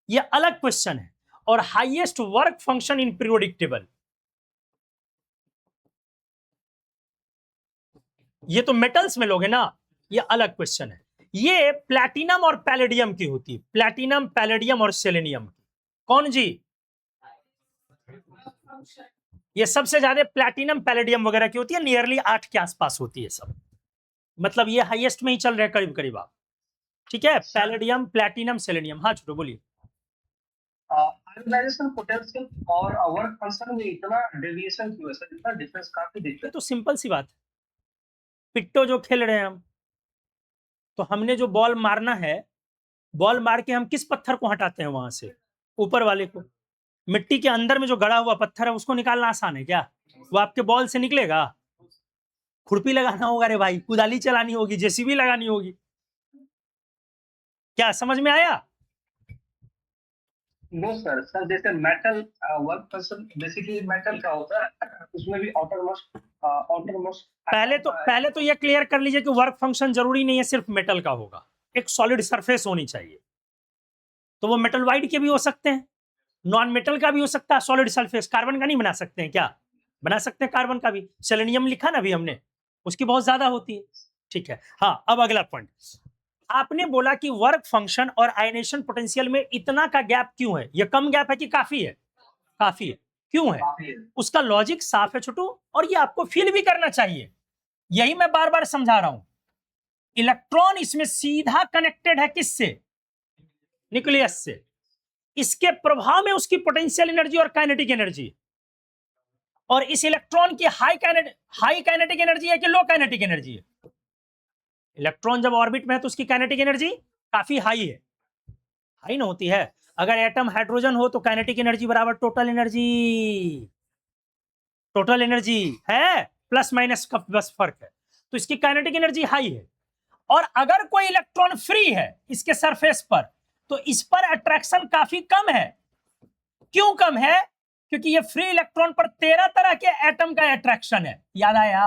ये अलग क्वेश्चन है। और highest work function in periodic table, ये तो मेटल्स में लोगे ना, ये अलग क्वेश्चन है। ये प्लैटिनम और पैलेडियम की होती है, प्लैटिनम पैलेडियम और सेलेनियम की। कौन जी, ये सबसे ज्यादा प्लैटिनम पैलेडियम वगैरह की होती है, नियरली 8 के आसपास होती है सब, मतलब ये हाईएस्ट में ही चल रहे हैं करीब करीब आप, ठीक है, पैलेडियम प्लैटिनम सेलेनियम। हाँ छोटो बोलिए। आयोनाइजेशन पोटेंशियल और वर्क फंक्शन में इतना डेविएशन क्यों है सर, इतना डिफरेंस काफी ये दिखता है। तो सिंपल सी बात है, पिट्टो जो खेल रहे हैं हम, तो हमने जो बॉल मारना है, बॉल मार के हम किस पत्थर को हटाते हैं वहां से, ऊपर वाले को। मिट्टी के अंदर में जो गड़ा हुआ पत्थर है उसको निकालना आसान है क्या, वो आपके बॉल से निकलेगा, खुरपी लगाना होगा रे भाई, कुदाली चलानी होगी, जेसीबी लगानी होगी। क्या समझ में आया। नो सर, सर जैसे metal work function basically metal का होता है, उसमें भी आउटर मोस्ट पहले तो ये क्लियर कर लीजिए कि वर्क फंक्शन जरूरी नहीं है सिर्फ मेटल का होगा, एक सॉलिड सरफेस होनी चाहिए। तो वो मेटल वाइड के भी हो सकते हैं, नॉन मेटल का भी हो सकता है सॉलिड सरफेस, कार्बन का नहीं बना सकते हैं क्या, बना सकते हैं कार्बन का भी, सेलेनियम लिखा ना अभी हमने, उसकी बहुत ज्यादा होती है, ठीक है। हाँ अब अगला पॉइंट, आपने बोला कि वर्क फंक्शन और आयनेशन पोटेंशियल में इतना का गैप क्यों है, ये कम गैप है कि काफी है, काफी है, क्यों है, उसका लॉजिक साफ है छोटू, और ये आपको फील भी करना चाहिए, यही मैं बार बार समझा रहा हूं। इलेक्ट्रॉन इसमें सीधा कनेक्टेड है किससे, न्यूक्लियस से, इसके प्रभाव में उसकी पोटेंशियल एनर्जी और काइनेटिक एनर्जी, और इस इलेक्ट्रॉन की हाई काइनेटिक एनर्जी है कि लो काइनेटिक एनर्जी है। इलेक्ट्रॉन जब ऑर्बिट में है तो उसकी काइनेटिक एनर्जी काफी हाई है, हाई ना होती है। अगर एटम हाइड्रोजन हो तो काइनेटिक एनर्जी बराबर टोटल एनर्जी है प्लस माइनस का बस फर्क है। तो इसकी काइनेटिक एनर्जी हाई है। और अगर कोई इलेक्ट्रॉन फ्री है इसके सरफेस पर, तो इस पर अट्रैक्शन काफी कम है। क्यों कम है? क्योंकि ये फ्री इलेक्ट्रॉन पर 13 तरह के एटम का अट्रैक्शन है। याद आया?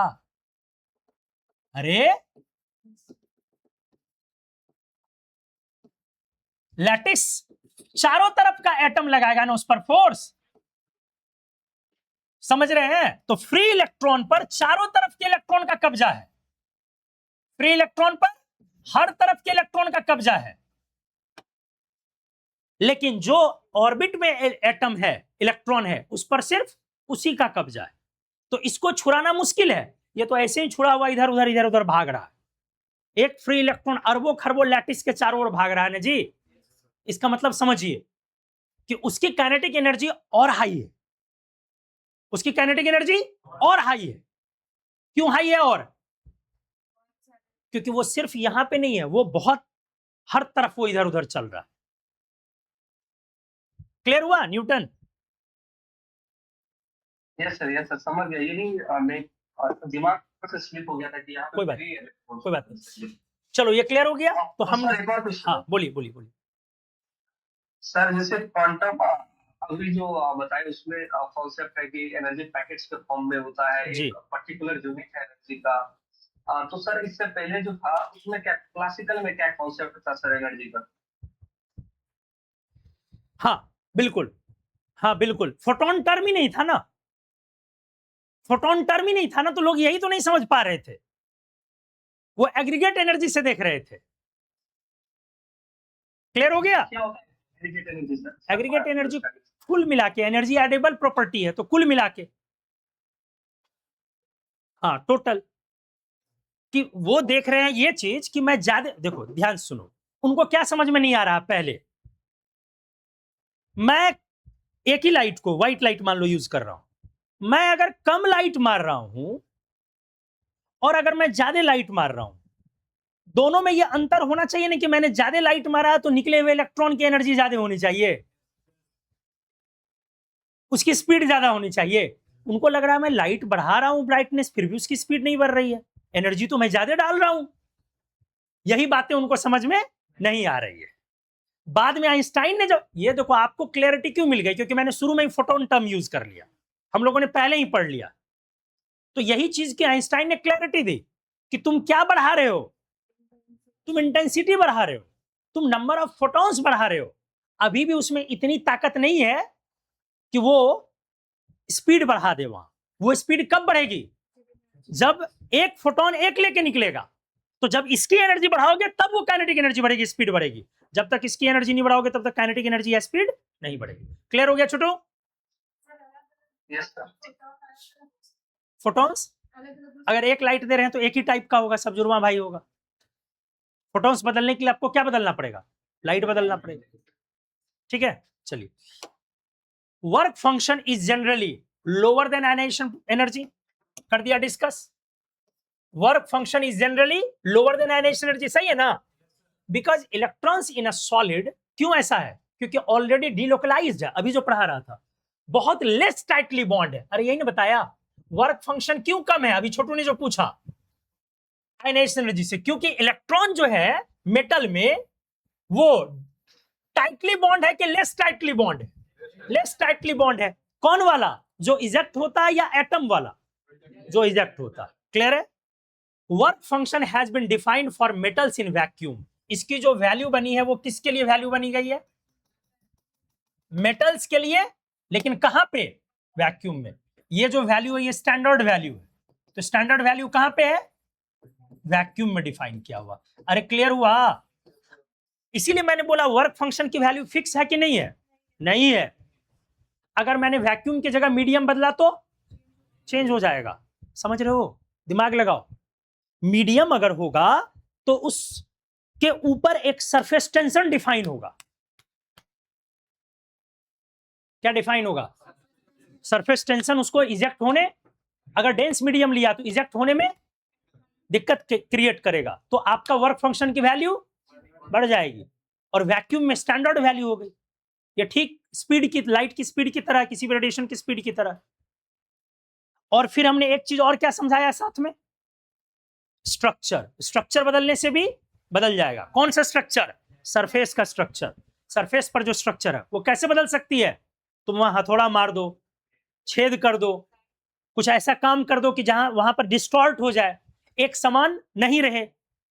अरे लैटिस चारों तरफ का एटम लगाएगा ना उस पर फोर्स, समझ रहे हैं? तो फ्री इलेक्ट्रॉन पर चारों तरफ के इलेक्ट्रॉन का कब्जा है। फ्री इलेक्ट्रॉन पर हर तरफ के इलेक्ट्रॉन का कब्जा है। लेकिन जो ऑर्बिट में एटम है, इलेक्ट्रॉन है, उस पर सिर्फ उसी का कब्जा है। तो इसको छुड़ाना मुश्किल है। ये तो ऐसे ही छुड़ा हुआ इधर उधर भाग रहा है। एक फ्री इलेक्ट्रॉन अरबों खरबों लैटिस के चारों ओर भाग रहा है ना जी। इसका मतलब समझिए कि उसकी काइनेटिक एनर्जी और हाई है। उसकी काइनेटिक एनर्जी और हाई है। क्यों हाई है? और क्योंकि वो सिर्फ यहां पे नहीं है, वो बहुत हर तरफ वो इधर उधर चल रहा है। क्लियर हुआ न्यूटन? यस सर समझ गया। ये नहीं मैं दिमाग से स्लिप हो गया था कि यहाँ पे कोई बात फ्री है। कोई बात नहीं। चलो ये क्लियर हो गया। तो हम सर एक और क्वेश्चन। हाँ बोलिए। सर जैसे क्वांटम अभी जो बताए उसमें कॉन्सेप्ट है कि एनर्जी पैकेट्स के फॉर्म में होता है, जी। एक पर्टिकुलर यूनिट है एनर्जी का। तो सर इससे पहले जो था उसमें क्या क्लासिकल में क्या कॉन्सेप्ट था सर एनर्जी का? हाँ बिल्कुल फोटोन टर्म ही नहीं था ना। फोटोन टर्म ही नहीं था ना, तो लोग यही तो नहीं समझ पा रहे थे। वो एग्रीगेट एनर्जी से देख रहे थे। क्लियर हो गया? क्या होता है aggregate energy sir? Aggregate energy कुल मिला के, एनर्जी एडेबल प्रॉपर्टी है तो कुल मिला के, हाँ टोटल। कि वो देख रहे हैं ये चीज कि मैं ज्यादा, देखो ध्यान सुनो, उनको क्या समझ में नहीं आ रहा। पहले मैं एक ही लाइट को, व्हाइट लाइट मान लो यूज कर रहा हूं, मैं अगर कम लाइट मार रहा हूं और अगर मैं ज्यादा लाइट मार रहा हूं, दोनों में ये अंतर होना चाहिए ना कि मैंने ज्यादा लाइट मारा तो निकले हुए इलेक्ट्रॉन की एनर्जी ज्यादा होनी चाहिए, उसकी स्पीड ज्यादा होनी चाहिए। उनको लग रहा है मैं लाइट बढ़ा रहा हूं ब्राइटनेस, फिर भी उसकी स्पीड नहीं बढ़ रही है, एनर्जी तो मैं ज्यादा डाल रहा हूं। यही बातें उनको समझ में नहीं आ रही है। बाद में आइंस्टाइन ने, जब ये देखो आपको क्लैरिटी क्यों मिल गई, क्योंकि मैंने शुरू में ही फोटोन टर्म यूज कर लिया, हम लोगों ने पहले ही पढ़ लिया। तो यही चीज की आइंस्टाइन ने क्लैरिटी दी कि तुम क्या बढ़ा रहे हो, तुम इंटेंसिटी बढ़ा रहे हो, तुम नंबर ऑफ फोटॉन्स बढ़ा रहे हो। अभी भी उसमें इतनी ताकत नहीं है कि वो स्पीड बढ़ा दे। वहां वो स्पीड कब बढ़ेगी? जब एक फोटोन एक लेके निकलेगा। तो जब इसकी एनर्जी बढ़ाओगे तब वो काइनेटिक एनर्जी बढ़ेगी, स्पीड बढ़ेगी। जब तक इसकी एनर्जी नहीं बढ़ाओगे तब तक काइनेटिक एनर्जी या स्पीड नहीं बढ़ेगी। क्लियर हो गया छोटू? Yes sir. फोटॉन्स अगर एक लाइट दे रहे हैं तो एक ही टाइप का होगा, सब जुर्मा भाई होगा। फोटॉन्स बदलने के लिए आपको क्या बदलना पड़ेगा? लाइट बदलना पड़ेगा। ठीक है, चलिए। Work function is generally lower than ionisation energy, कर दिया discuss. Work function is generally lower than ionisation energy, सही है ना? Because electrons in a solid, क्यों ऐसा है? क्योंकि ऑलरेडी डीलोकलाइज्ड है, अभी जो पढ़ा रहा था, बहुत लेस टाइटली बॉन्ड है। अरे यही ने बताया वर्क फंक्शन क्यों कम है, अभी छोटू ने जो पूछा आयनाइजेशन एनर्जी से। क्योंकि इलेक्ट्रॉन जो है मेटल में वो टाइटली बॉन्ड है कि लेस टाइटली बॉन्ड है? लेस टाइटली बॉन्ड है। कौन वाला? जो इजेक्ट होता है या एटम वाला? जो इजेक्ट होता है। क्लियर है? Work function has been defined for metals in vacuum. इसकी जो वैल्यू बनी है वो किसके लिए वैल्यू बनी गई है? मेटल्स के लिए। लेकिन कहां पे? वैक्यूम में। ये जो वैल्यू है ये स्टैंडर्ड वैल्यू है। तो स्टैंडर्ड वैल्यू कहां पे है? वैक्यूम में डिफाइन किया हुआ। अरे क्लियर हुआ? इसीलिए मैंने बोला वर्क फंक्शन की वैल्यू फिक्स है कि नहीं है? नहीं है। अगर मैंने वैक्यूम की जगह मीडियम बदला तो चेंज हो जाएगा। समझ रहे हो? दिमाग लगाओ। मीडियम अगर होगा तो उसके ऊपर एक सरफेस टेंशन डिफाइन होगा। क्या डिफाइन होगा? सरफेस टेंशन उसको इजेक्ट होने, अगर डेंस मीडियम लिया तो इजेक्ट होने में दिक्कत क्रिएट करेगा। तो आपका वर्क फंक्शन की वैल्यू बढ़ जाएगी और वैक्यूम में स्टैंडर्ड वैल्यू हो गई। ये ठीक स्पीड की, लाइट की स्पीड की तरह, किसी भी रेडिएशन की स्पीड की तरह। और फिर हमने एक चीज और क्या समझाया साथ में, स्ट्रक्चर। स्ट्रक्चर बदलने से भी बदल जाएगा। कौन सा स्ट्रक्चर? सरफेस का स्ट्रक्चर। सरफेस पर जो स्ट्रक्चर है वो कैसे बदल सकती है? तुम वहां हथौड़ा मार दो, छेद कर दो, कुछ ऐसा काम कर दो कि जहां वहां पर डिस्टॉर्ट हो जाए, एक समान नहीं रहे,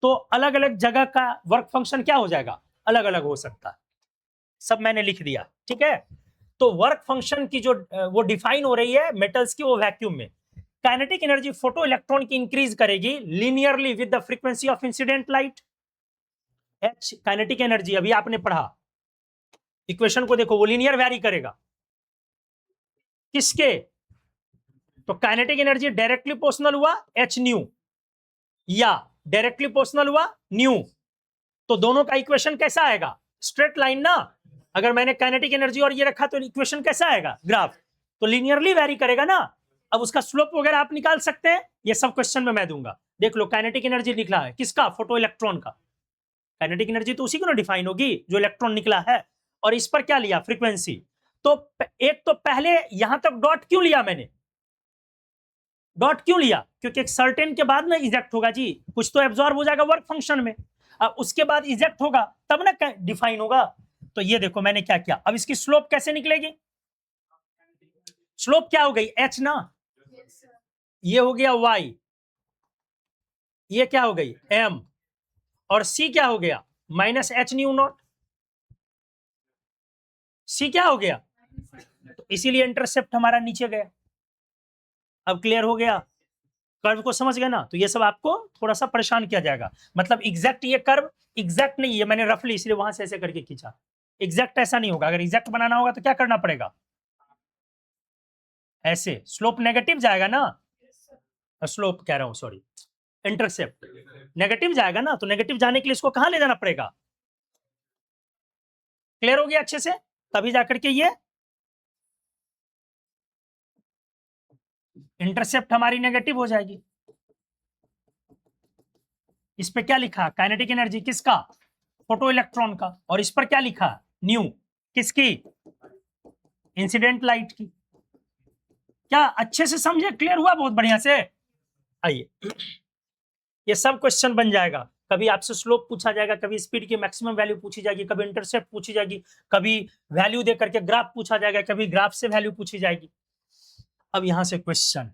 तो अलग अलग जगह का वर्क फंक्शन क्या हो जाएगा, अलग अलग हो सकता है। सब मैंने लिख दिया, ठीक है। तो वर्क फंक्शन की जो वो डिफाइन हो रही है मेटल्स की, वो वैक्यूम में। काइनेटिक एनर्जी फोटो इलेक्ट्रॉन की इंक्रीज करेगी linearly with the frequency of incident light. H kinetic energy अभी आपने पढ़ा, इक्वेशन को देखो, वो लीनियर वैरी करेगा किसके? तो काइनेटिक एनर्जी डायरेक्टली प्रोपोर्शनल हुआ एच न्यू, या डायरेक्टली प्रोपोर्शनल हुआ न्यू। तो दोनों का इक्वेशन कैसा आएगा? स्ट्रेट लाइन ना। अगर मैंने काइनेटिक एनर्जी और ये रखा तो इक्वेशन कैसा आएगा? ग्राफ। तो लीनियरली वैरी करेगा ना। अब उसका स्लोप वगैरह आप निकाल सकते हैं, ये सब क्वेश्चन में मैं दूंगा। देख लो, काइनेटिक एनर्जी निकला है किसका? फोटो इलेक्ट्रॉन का। काइनेटिक एनर्जी तो उसी को ना डिफाइन होगी जो इलेक्ट्रॉन निकला है, और इस पर क्या लिया? फ्रीक्वेंसी। तो एक तो पहले यहां तक डॉट क्यों लिया मैंने? डॉट क्यों लिया? क्योंकि एक सर्टेन के बाद ना इजेक्ट होगा जी, कुछ तो एब्जॉर्ब हो जाएगा वर्क फंक्शन में, अब उसके बाद इजेक्ट होगा तब ना डिफाइन होगा। तो ये देखो मैंने क्या किया। अब इसकी स्लोप कैसे निकलेगी? स्लोप क्या हो गई? एच ना। ये हो गया वाई, ये क्या हो गई? एम, और सी क्या हो गया? Minus H nu naught. C क्या हो गया? तो इसीलिए इंटरसेप्ट हमारा नीचे गया। अब क्लियर हो गया? कर्व को समझ गए ना? तो ये सब आपको थोड़ा सा परेशान किया जाएगा, मतलब एग्जैक्ट ये कर्व एग्जैक्ट नहीं है, मैंने रफली इसलिए वहां से ऐसे करके खींचा। एग्जैक्ट ऐसा नहीं होगा, अगर एग्जैक्ट बनाना होगा तो क्या करना पड़ेगा? ऐसे स्लोप नेगेटिव जाएगा ना, स्लोप कह रहा हूं सॉरी, इंटरसेप्ट नेगेटिव जाएगा ना, तो नेगेटिव जाने के लिए इसको कहां ले जाना पड़ेगा? क्लियर हो गया अच्छे से? तभी जाकर के ये इंटरसेप्ट हमारी नेगेटिव हो जाएगी। इस पे क्या लिखा? काइनेटिक एनर्जी किसका? फोटो इलेक्ट्रॉन का। और इस पर क्या लिखा? न्यू किसकी? इंसिडेंट लाइट की। क्या अच्छे से समझे? क्लियर हुआ? बहुत बढ़िया से। आइए, ये सब क्वेश्चन बन जाएगा। कभी आपसे स्लोप पूछा जाएगा, कभी स्पीड की मैक्सिमम वैल्यू पूछी जाएगी, कभी इंटरसेप्ट पूछी जाएगी, कभी वैल्यू दे करके ग्राफ पूछा जाएगा, कभी ग्राफ से वैल्यू पूछी जाएगी। अब यहां से क्वेश्चन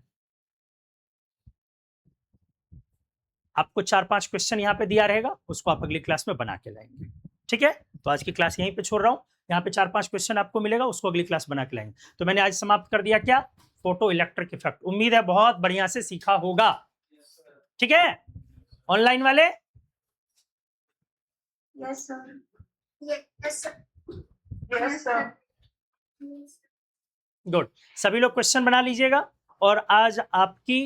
आपको 4-5 क्वेश्चन यहाँ पे दिया रहेगा, उसको आप अगली क्लास में बना के लाएंगे, ठीक है। तो आज की क्लास यहीं पे छोड़ रहा हूँ, यहाँ पे 4-5 क्वेश्चन आपको मिलेगा, उसको अगली क्लास बना के लाएंगे। तो मैंने आज समाप्त कर दिया क्या? Photo electric effect. उम्मीद है बहुत बढ़िया से सीखा होगा, ठीक है। ऑनलाइन वाले yes sir. Yes sir. Good. सभी लोग क्वेश्चन बना लीजिएगा। और आज आपकी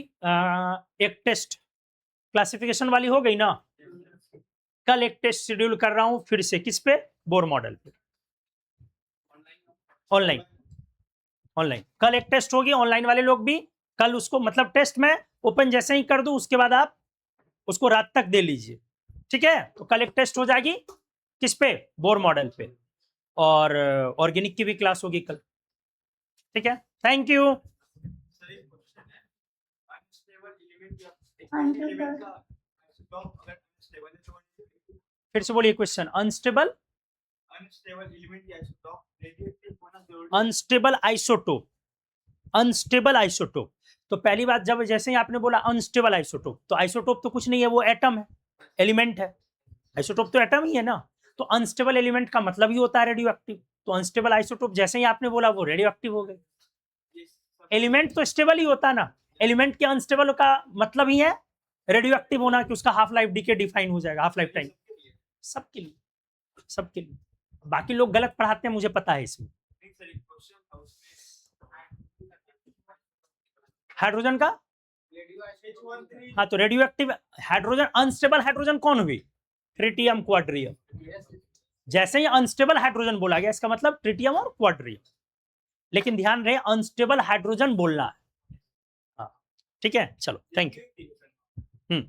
एक टेस्ट क्लासिफिकेशन वाली हो गई ना। कल एक टेस्ट शेड्यूल कर रहा हूं फिर से, किस पे? बोर मॉडल पे। ऑनलाइन, ऑनलाइन कल एक टेस्ट होगी, ऑनलाइन वाले लोग भी कल उसको, मतलब टेस्ट में ओपन जैसे ही कर दूं उसके बाद आप उसको रात तक दे लीजिए, ठीक है। तो कल एक टेस्ट हो जाएगी किस पे? बोर मॉडल पे। और ऑर्गेनिक की भी क्लास होगी कल, ठीक है। Thank you. फिर से बोलिए question. Unstable unstable isotope, unstable isotope. तो पहली बात, जब जैसे ही आपने बोला अनस्टेबल आइसोटोप, तो आइसोटोप तो कुछ नहीं है, वो एटम है, एलिमेंट है। आइसोटोप तो एटम ही है ना। तो अनस्टेबल एलिमेंट का मतलब ही होता है रेडियो एक्टिव। तो अनस्टेबल आइसोटोप जैसे ही आपने बोला वो रेडियो एक्टिव हो गए। एलिमेंट तो स्टेबल ही होता ना, एलिमेंट के अनस्टेबल का मतलब ही है रेडियो एक्टिव होना, कि उसका हाफ लाइफ डीके डिफाइन हो जाएगा, हाफ लाइफ टाइम। सबके लिए, सबके लिए। बाकी लोग गलत पढ़ाते हैं, मुझे पता है इसमें। हाइड्रोजन का, हाँ, तो radio active hydrogen, unstable hydrogen कौन हुई? ट्रिटियम क्वाड्रियम। जैसे ही अनस्टेबल हाइड्रोजन बोला गया, इसका मतलब ट्रिटियम और क्वाड्रियम। लेकिन ध्यान रहे, अनस्टेबल हाइड्रोजन बोलना है, हाँ, ठीक है। चलो, थैंक यू।